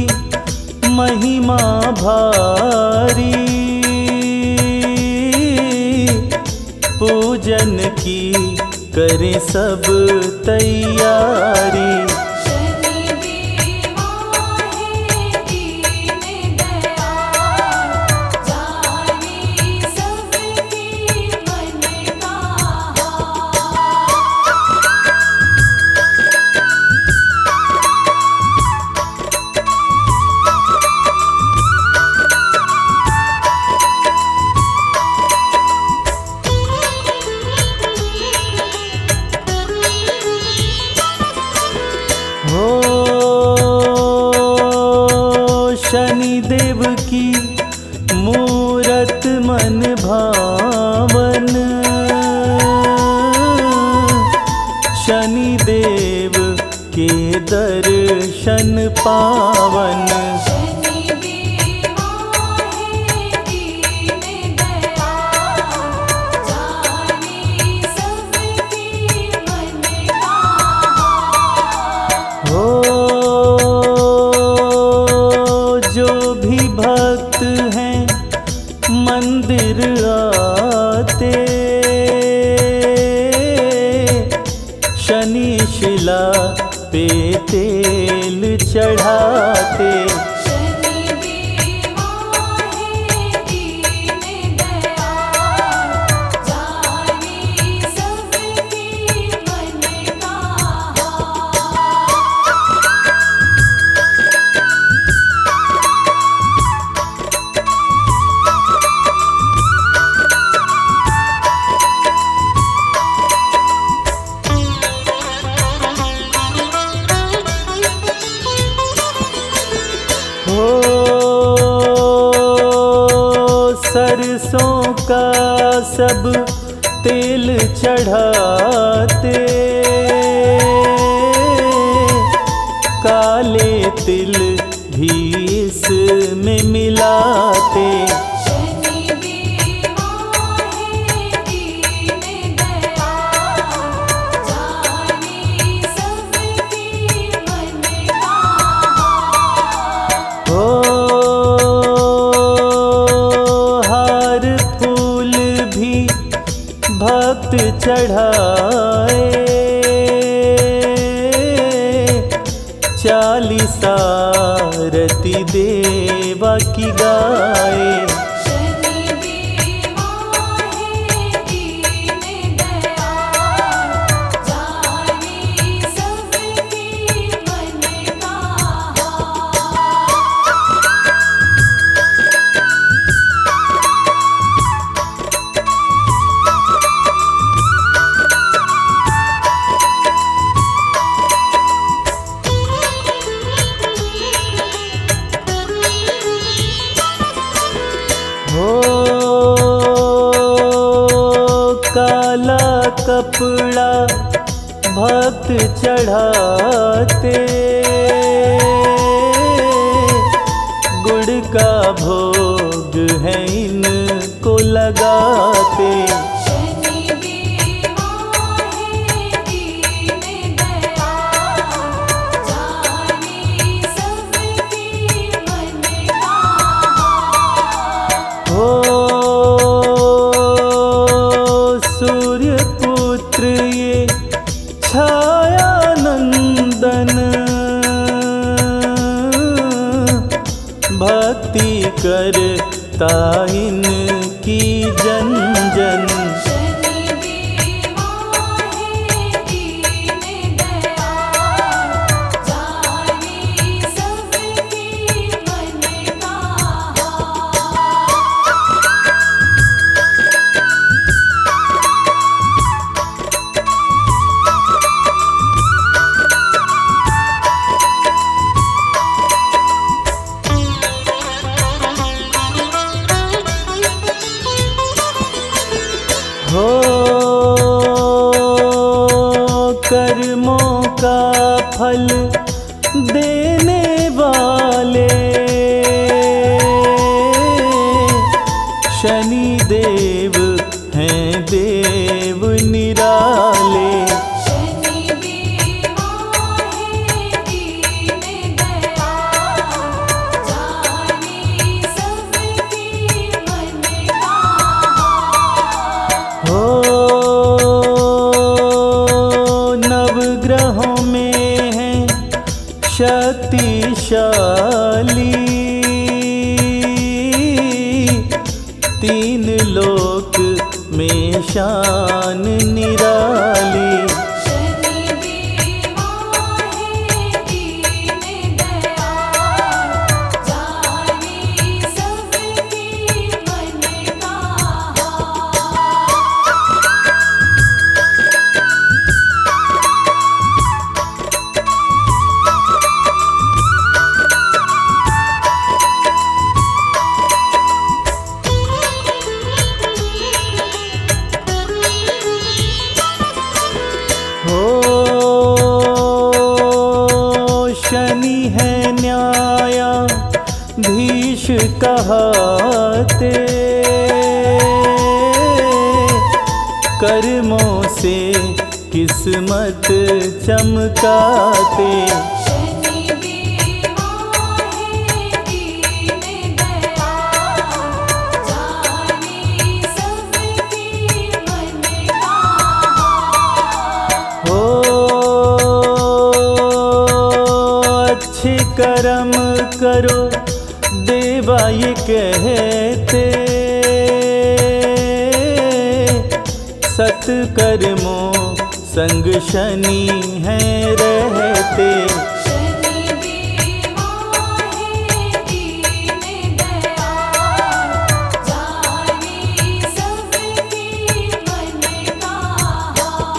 महिमा भारी, पूजन की करें सब तैयारी। शनि देवा है दीन दयाल, जाने सबके मन का हाल। हो शनि देव की मूरत मन भावन, शनि देव के दर्शन पावन। शनि देवा है दीन दयाल, जाने सबके मन का हाल। हो जो भी भक्त हैं मंदिर आते, शनि शिला पे तेल चढ़ाते। शनि देवा है दीन दयाल, जाने सबके मन का हाल। हो सरसों का सब तेल चढ़ाते, काले तिल भी इसमें मिलाते। शनि देवा है दीन दयाल, जाने सबके मन का हाल। हो हार फूल भी भक्त चढ़ाए, चालीसा रति देवा की गाए। शनि देवा है दीन दयाल, जाने सबके मन का हाल। काला कपड़ा भक्त चढ़ाते, गुड़ का भोग है इनको लगाते। शनि देवा है दीन दयाल, जाने सबके मन का हाल। हो सूर्य पुत्र ये छाया नंदन, भक्ति करता इनकी जन जन। शनि देवा है दीन दयाल, जाने सबके मन का हाल। हो कर्मों का फल देने वाले शनि देव हैं देव निराले। शनि देवा है दीन दयाल, जाने सबके मन का हाल। हो नवग्रहों में है शक्तिशाली, तीन लोक में शान निराली। शनि देवा है दीन दयाल, जाने सबके मन का हाल। हो शनि है न्यायाधीश कहाते, कर्मों से किस्मत चमकाते। शनि देवा है दीन दयाल, जाने सबके मन का हाल। हो अच्छे कर्म करो देवा ये कहते, सत्कर्मों संग शनि हैं रहते। शनि देवा है दीन दयाल, जाने सबके मन का हाल।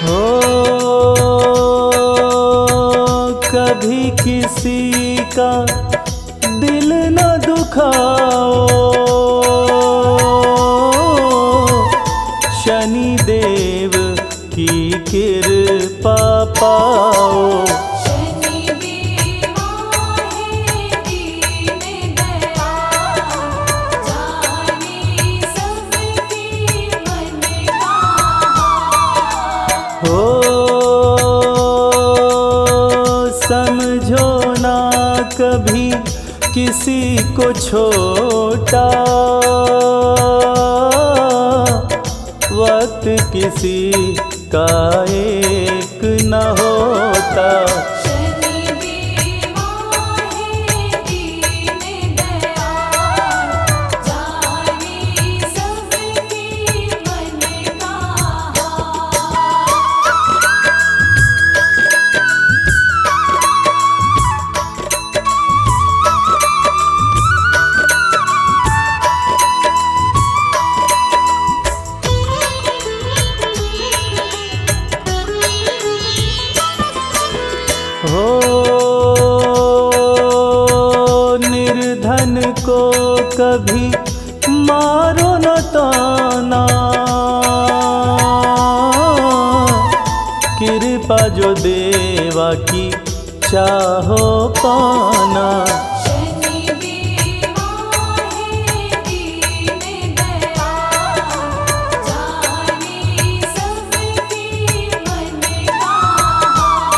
हो कभी किसी का दिल न दुखाओ, शनि देव की कृपा पाओ। शनि देवा है दीन दयाल, जाने सबके मन का हाल। हो समझो ना कभी किसी को छोटा, वक्त किसी का एक न होता। शनि देवा है दीन दयाल, जाने सबके मन का हाल। धन को कभी मारो न ताना, कृपा जो देवा की चाहो पाना। शनि देवा है दीन दयाल, जाने सबके मन का हाल।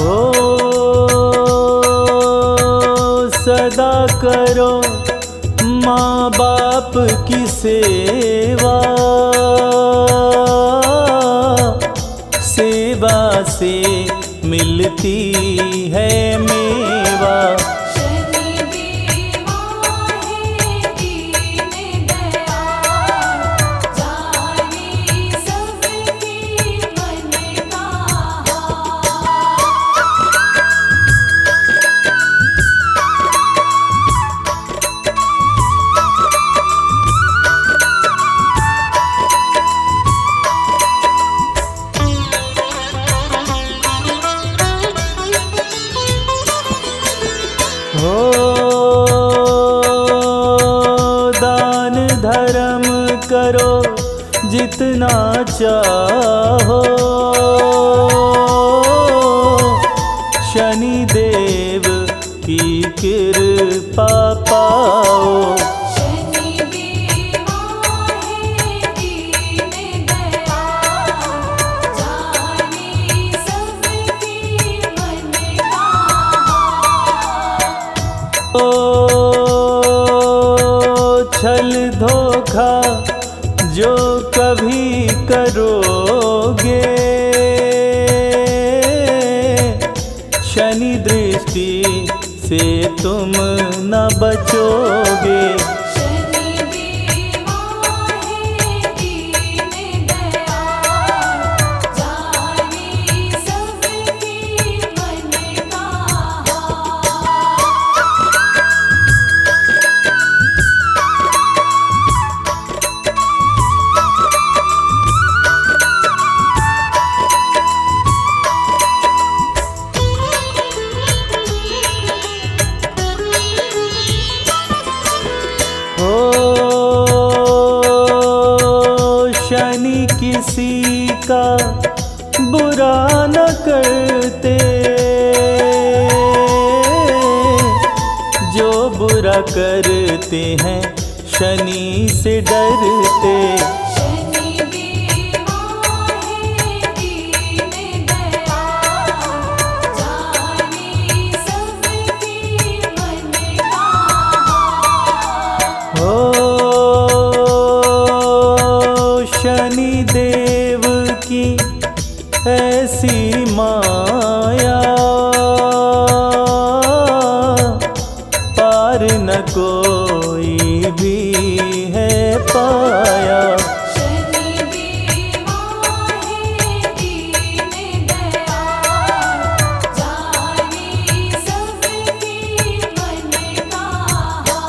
ओ सदा करो माँ बाप की सेवा, सेवा से मिलती है मेवा। शनि देवा है दीन दयाल, जाने सबके मन का हाल। हो दान धर्म करो जितना चाहो, शनि देव की कृपा पाओ। शनि देवा है दीन दयाल, जाने सबके मन का हाल। ओ छल धोखा जो कभी करोगे, शनि दृष्टि से तुम न बचोगे। शनि देवा है दीन दयाल, जाने सबके मन का हाल। ओ शनि किसी का बुरा न करते, जो बुरा करते हैं शनि से डरते। शनि देवा है दीन दयाल, जाने सबके मन का हाल। हो शनि देव की ऐसी माया, पार न कोई भी है पाया। शनि देवा है दीन दयाल, जाने सबके मन का हाल।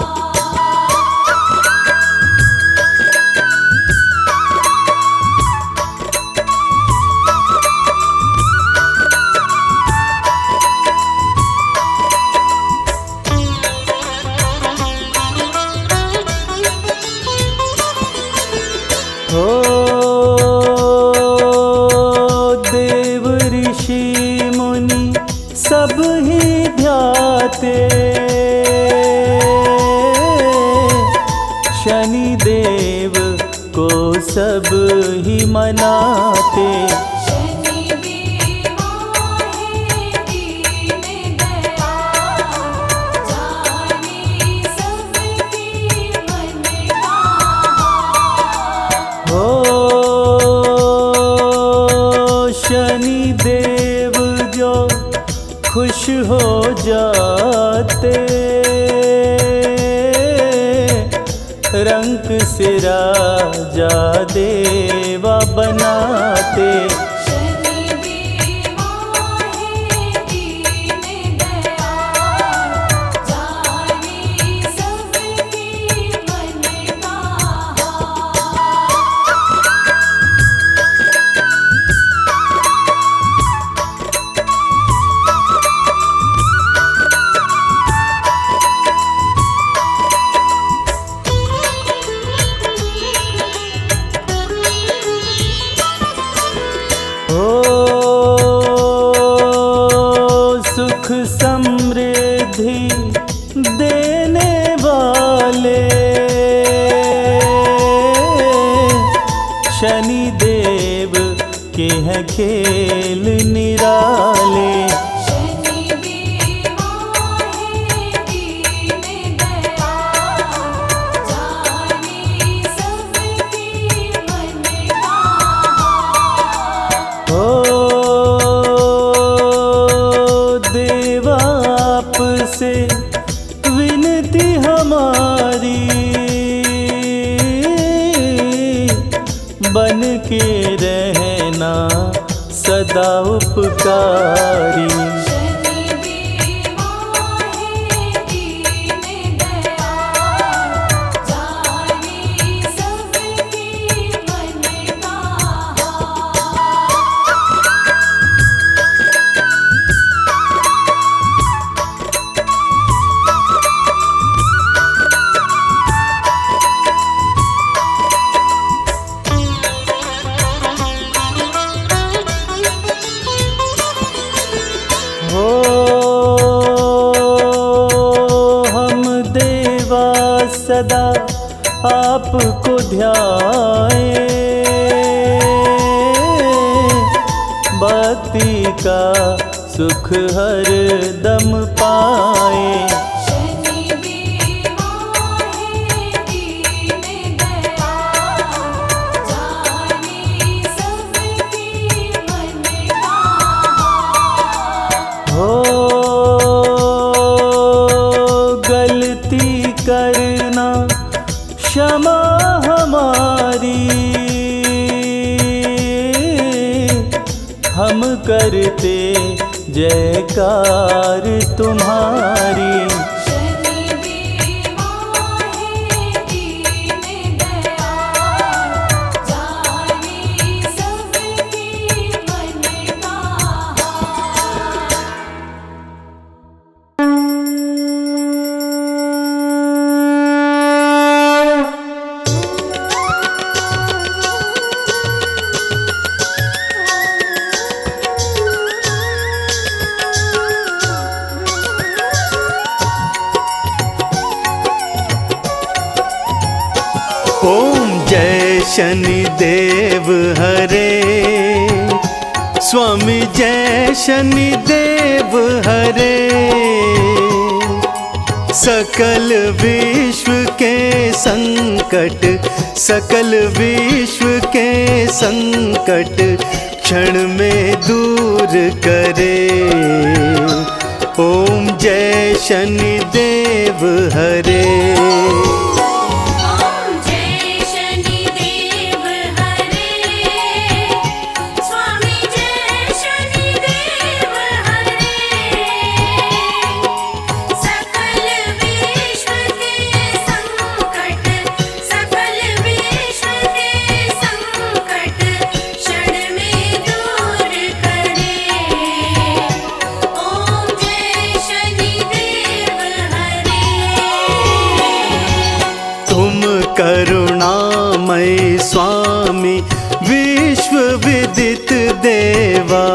हो देव ऋषि मुनि सब ही ध्याते, शनि देव को सब ही मनाते। शनि देवा है दीन दयाल, जाने सबके मन का हाल। हो शनि देव जो खुश हो जाते, रंक से राजा देवा बनाते। शनि देवा है दीन दयाल, जाने सबके मन का हाल। देने वाले शनि देव के हैं खेल निराले। शनि देवा है दीन दयाल, जाने सबके मन का हाल। ओ देवा आपसे विनती हमारी, बन के रहना सदा उपकारी। शनि देवा है दीन दयाल, जाने सबके मन का हाल। हो हम देवा सदा आपको ध्याए, भक्ति का सुख हर दम पाए। शनि देवा है दीन दयाल, जाने सबके मन का हाल। हो गलती करना क्षमा हमारी, हम करते जयकार तुम्हारी। शनि देवा है दीन दयाल, जाने सबके मन का हाल। ओम जय शनि देव हरे, स्वामी जय शनि देव हरे। सकल विश्व के संकट, सकल विश्व के संकट क्षण में दूर करे। ओम जय शनि देव हरे। ओम जय शनि देव हरे, स्वामी जय शनि देव हरे। सकल विश्व के संकट, सकल विश्व के संकट क्षण में दूर करे। ओम जय शनि देव हरे। तुम करुणामय स्वामी विश्व विदित देवा,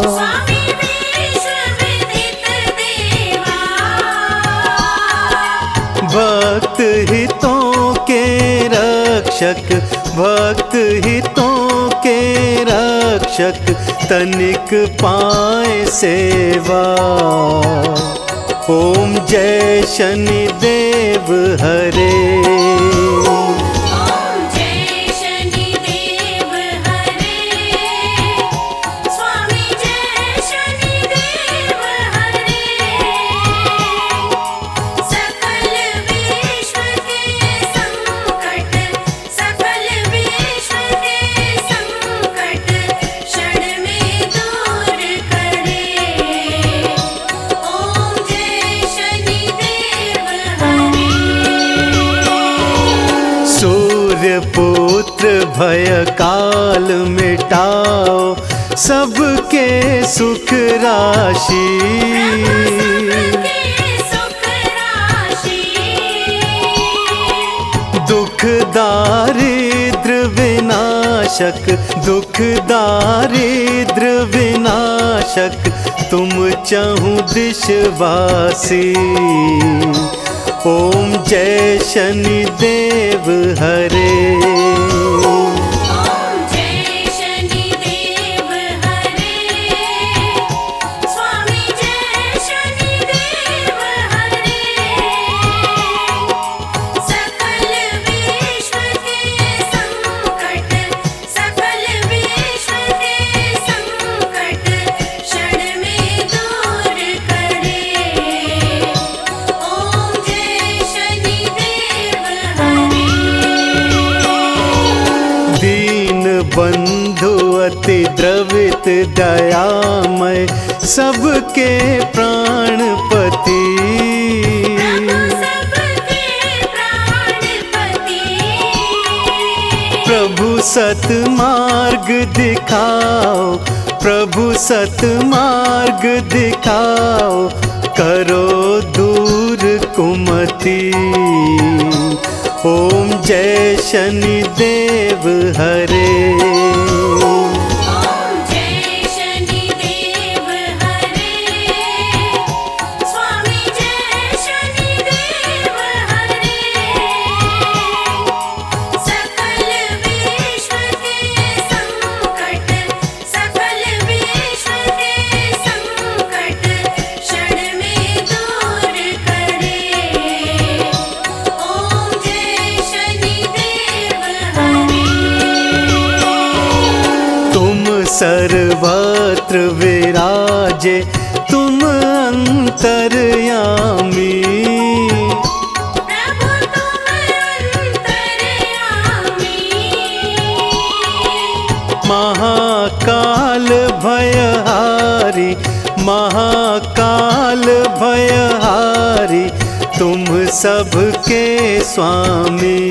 स्वामी विश्व विदित देवा। भक्त हितों के रक्षक, भक्त हितों के रक्षक तनिक पाए सेवा। ओम जय शनि देव हरे। ओम जय शनि देव हरे, स्वामी जय शनि देव हरे। सकल विश्व के संकट, सकल विश्व के संकट क्षण में दूर करे। ओम जय शनि देव हरे। सूर्य पुत्र भय काल मिटाओ, सबके सुख राशि। सबके सुख राशि। दुख दारिद्र विनाशक, दुख दारिद्र विनाशक तुम चहु दिशवासी। ओम जय शनि देव हरे। ओम जय शनि देव हरे। स्वामी जय शनि देव हरे। सकल विश्व के संकट, सकल विश्व के संकट क्षण में दूर करे। ओम जय शनि देव हरे। दीन बंधु अति द्रवित दयामय सबके प्राणपति। सबके प्राणपति। प्रभु सतमार्ग दिखाओ, प्रभु सतमार्ग दिखाओ, करो दूर कुमति। ओम जय शनि देव हरे। ओम जय शनि देव हरे। स्वामी जय शनि देव हरे। सकल विश्व के संकट, सकल विश्व के संकट क्षण में दूर करे। ओम जय शनि देव हरे। तुम सर्वत्र विराजे, तुम अंतर्यामी। प्रभु तुम अंतर्यामी। महाकाल भयहारी, महाकाल भयहारी, तुम सबके स्वामी।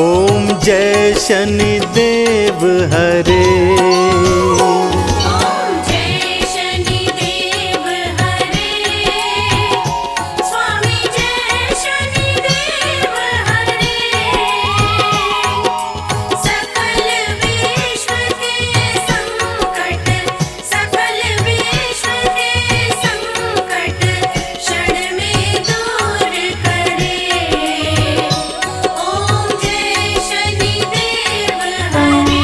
ओम जय शनि देव हरे। ओम जय शनि देव हरे। स्वामी जय शनि देव हरे। सकल विश्व के संकट, सकल विश्व के संकट क्षण में दूर करे। ओम जय शनि देव हरे।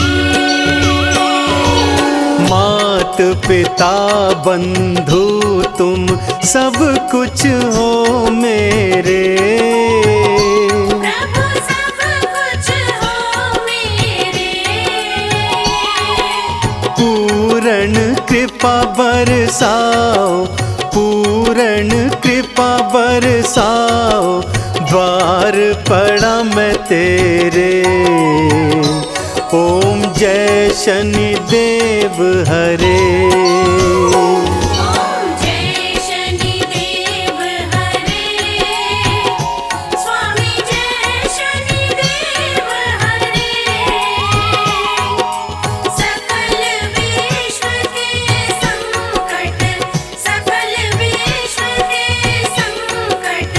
मात पिता बंधु तुम सब कुछ हो मेरे। प्रभु सब कुछ हो मेरे। पूर्ण कृपा बरसाओ, पूर्ण कृपा बरसाओ, द्वार पड़ा मैं तेरे। ओम जय शनि देव हरे। ओम जय शनि देव हरे। स्वामी जय शनि देव हरे। सकल विश्व के संकट, सकल विश्व के संकट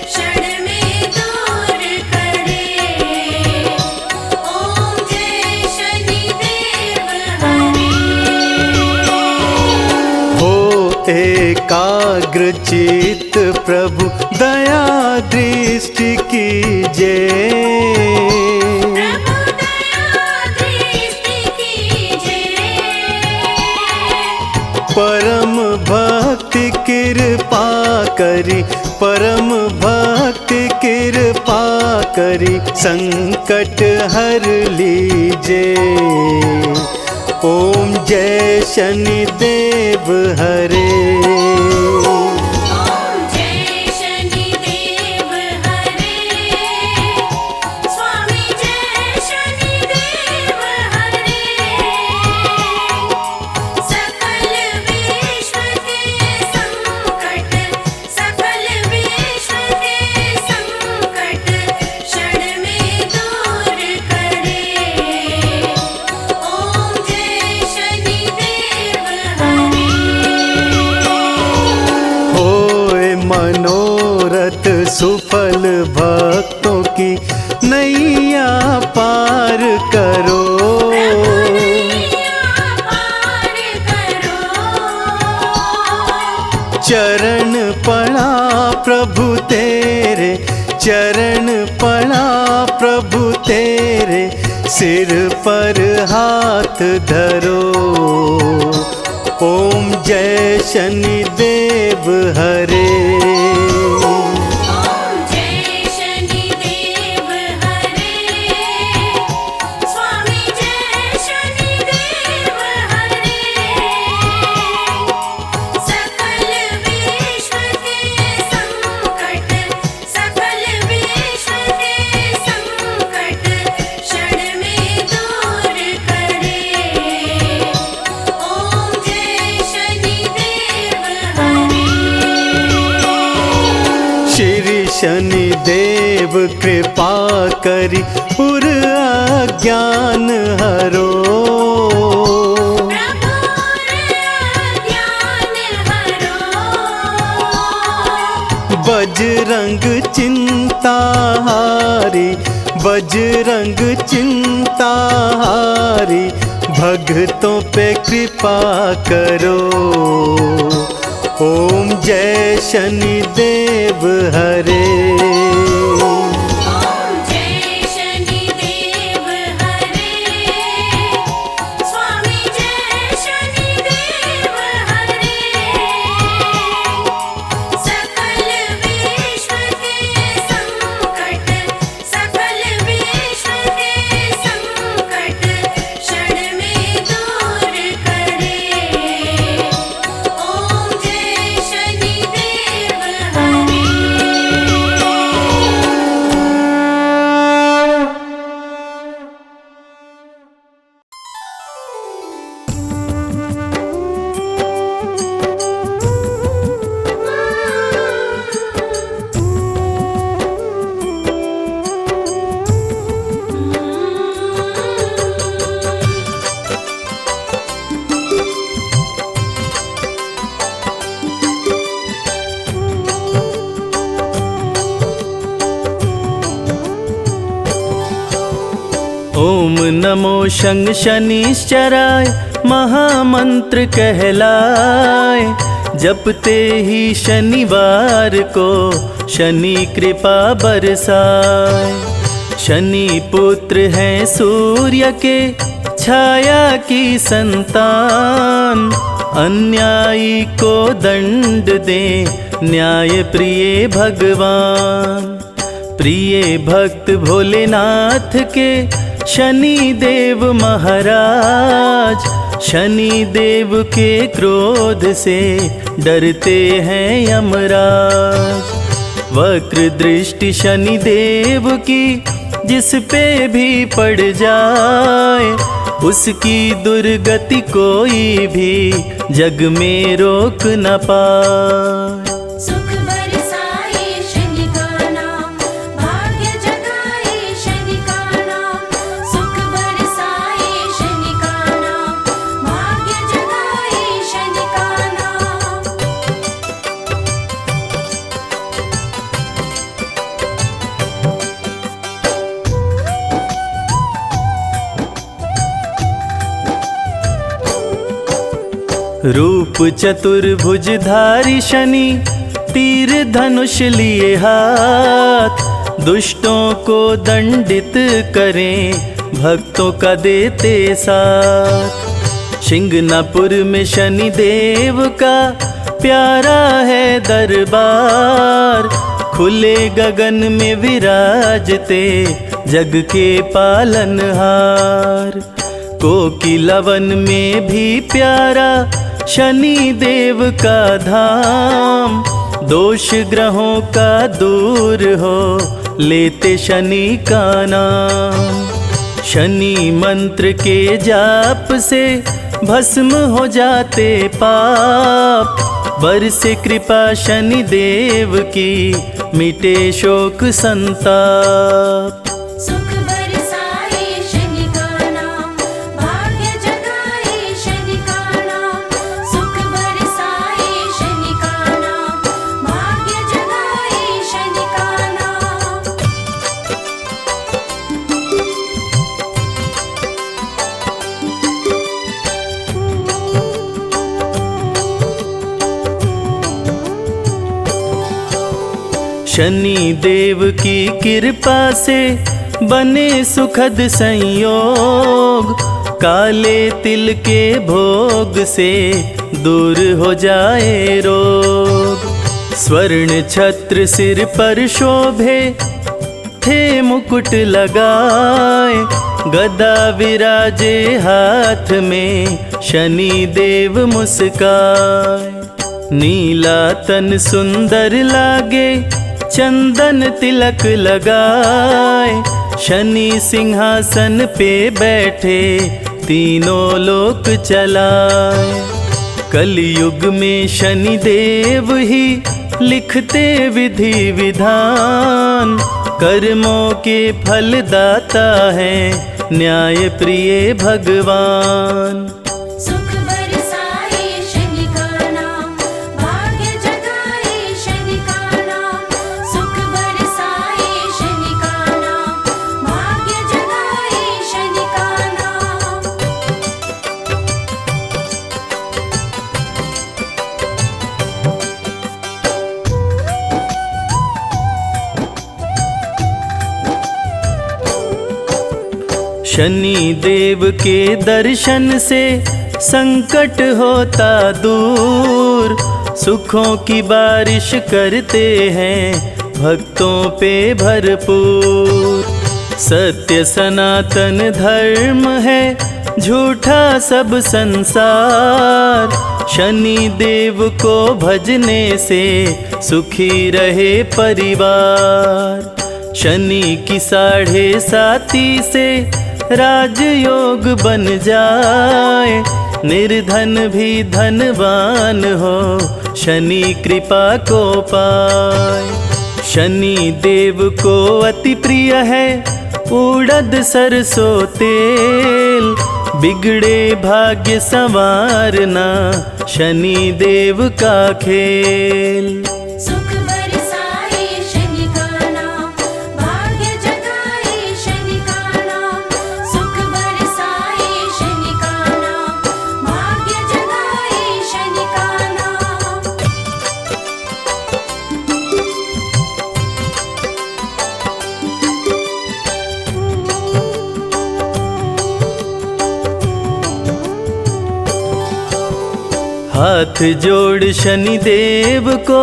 क्षण में दूर करे। ओम जय शनि देव हरे। हो एकाग्र चित्त प्रभु दया दृष्टि कीजे। प्रभु दया दृष्टि कीजिए। परम भक्ति कृपा करी, परम भक्ति कृपा करी, संकट हर लीजे। ओम जय शनि देव हरे। ओम जय शनि देव हरे। स्वामी जय शनि देव हरे। सकल विश्व के संकट, सकल विश्व के संकट क्षण में दूर करे। ओम जय शनि देव हरे। होए मनोरथ सुफल भक्तों की नैया पार करो। प्रभु नैया पार करो। चरण पड़ा प्रभु तेरे, चरण पड़ा प्रभु तेरे, सिर पर हाथ धरो। ओम जय शनिदेव हरे। ओम जय शनिदेव हरे, स्वामी जय शनिदेव हरे। सकल विश्व के संकट, सकल विश्व के संकट क्षण में दूर करे। ओम जय शनिदेव हरे। श्री शनिदेव कृपा करी पुर अज्ञान हरो। प्रभु ज्ञान हरो। बजरंग चिंता हारी, बजरंग चिंता हारी, भक्तों पे कृपा करो। ओम जय शनिदेव हरे। ओम जय शनिदेव हरे, स्वामी जय शनिदेव हरे। सकल विश्व के संकट, सकल विश्व के संकट क्षण में दूर करे। ओम जय शनिदेव हरे। ओम नमो शंग शनिश्चराय, महामंत्र कहलाए। जपते ही शनिवार को शनि कृपा बरसाए। शनि पुत्र हैं सूर्य के, छाया की संतान। अन्यायी को दंड दे न्याय प्रिय भगवान। प्रिय भक्त भोलेनाथ के शनि देव महाराज। शनि देव के क्रोध से डरते हैं यमराज। वक्र दृष्टि शनि देव की जिस पे भी पड़ जाए, उसकी दुर्गति कोई भी जग में रोक न पाए। सुख बरसाए शनि का नाम, भाग्य जगाए शनि का नाम। सुख बरसाए शनि का नाम, भाग्य जगाए शनि का नाम। रूप चतुर्भुजधारी शनि, तीर धनुष लिए हाथ। दुष्टों को दंडित करें, भक्तों का देते साथ। शिंगनापुर में शनि देव का प्यारा है दरबार। खुले गगन में विराजते जग के पालनहार। कोकिलावन में भी प्यारा शनि देव का धाम। दोष ग्रहों का दूर हो लेते शनि का नाम। शनि मंत्र के जाप से भस्म हो जाते पाप। बरसे कृपा शनि देव की, मिटे शोक संताप। सुख बरसाए शनि का नाम, भाग्य जगाए शनि का नाम। सुख बरसाए शनि का नाम, भाग्य जगाए शनि का नाम। शनि देव की कृपा से बने सुखद संयोग, काले तिल के भोग से दूर हो जाए रोग। स्वर्ण छत्र सिर पर शोभे, थे मुकुट लगाए, गदा विराजे हाथ में, शनि देव मुस्काए। नीला तन सुंदर लागे, चंदन तिलक लगाए, शनि सिंहासन पे बैठे, तीनों लोक चलाए। कलयुग में शनि देव ही लिखते विधि विधान, कर्मों के फलदाता है, न्याय प्रिय भगवान। सुख बरसाए शनि का नाम, भाग्य जगाए शनि का नाम। सुख बरसाए शनि का नाम, भाग्य जगाए शनि का नाम। शनि देव के दर्शन से संकट होता दूर, सुखों की बारिश करते हैं भक्तों पे भरपूर। सत्य सनातन धर्म है, झूठा सब संसार, शनि देव को भजने से सुखी रहे परिवार। शनि की 7.5 से राजयोग बन जाए, निर्धन भी धनवान हो, शनि कृपा को पाए। शनि देव को अति प्रिय है उड़द सरसों तेल, बिगड़े भाग्य संवारना शनि देव का खेल। सुख बरसाए शनि का नाम, भाग्य जगाए शनि का नाम। सुख बरसाए शनि का नाम, भाग्य जगाए शनि का नाम। हाथ जोड़ शनि देव को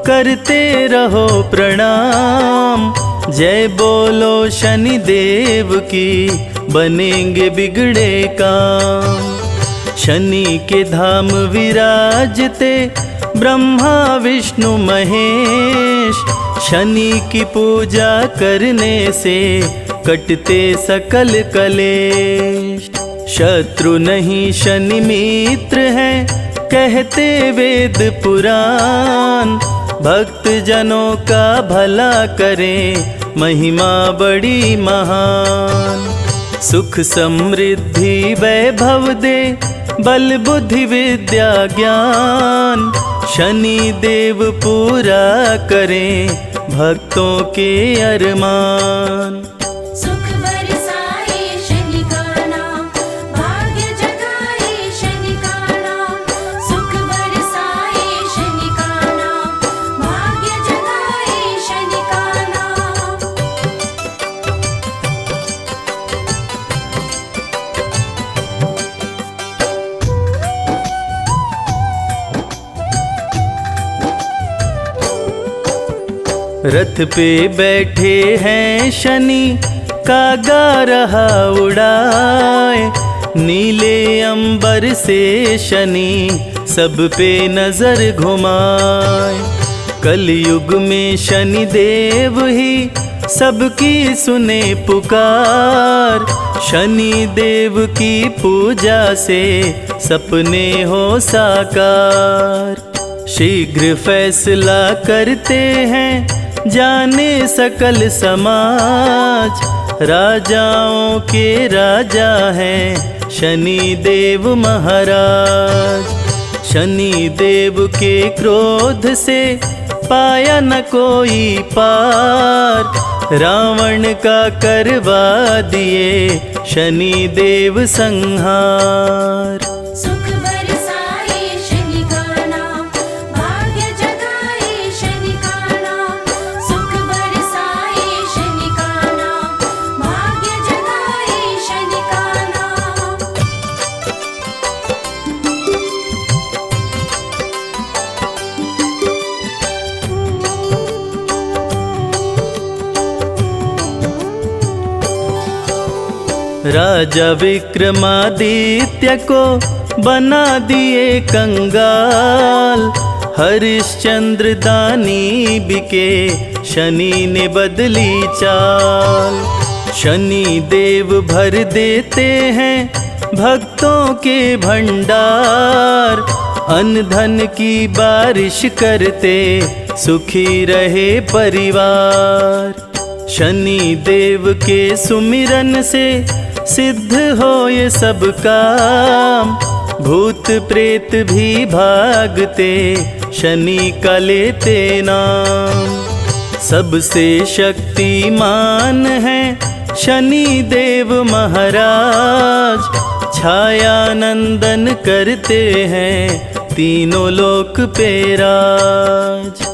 करते रहो प्रणाम, जय बोलो शनि देव की, बनेंगे बिगड़े काम। शनि के धाम विराजते ब्रह्मा विष्णु महेश, शनि की पूजा करने से कटते सकल कलेश। शत्रु नहीं शनि मित्र है, कहते वेद पुराण, भक्त जनों का भला करें महिमा बड़ी महान। सुख समृद्धि वैभव दे, बल बुद्धि विद्या ज्ञान, शनि देव पूरा करें भक्तों के अरमान। सुख बरसाए शनि का नाम, भाग्य जगाए शनि का नाम। सुख बरसाए शनि का नाम, भाग्य जगाए शनि का नाम। रथ पे बैठे हैं शनि, कागा रहा उड़ाए, नीले अंबर से शनि सब पे नजर घुमाए। कलयुग में शनि देव ही सबकी सुने पुकार, शनि देव की पूजा से सपने हो साकार। शीघ्र फैसला करते हैं जाने सकल समाज, राजाओं के राजा हैं शनि देव महाराज। शनि देव के क्रोध से पाया न कोई पार, रावण का करवा दिए शनि देव संहार। सुख बरसाए शनि का नाम, भाग्य जगाए शनि का नाम। राजा विक्रमादित्य को बना दिए कंगाल, हरिश्चंद्र दानी बिके, शनि ने बदली चाल। शनि देव भर देते हैं भक्तों के भंडार, अन्न धन की बारिश करते सुखी रहे परिवार। शनि देव के सुमिरन से सिद्ध हो ये सब काम, भूत प्रेत भी भागते शनि का लेते नाम। सबसे शक्तिमान है शनि देव महाराज, छाया नंदन करते हैं तीनों लोक पे राज।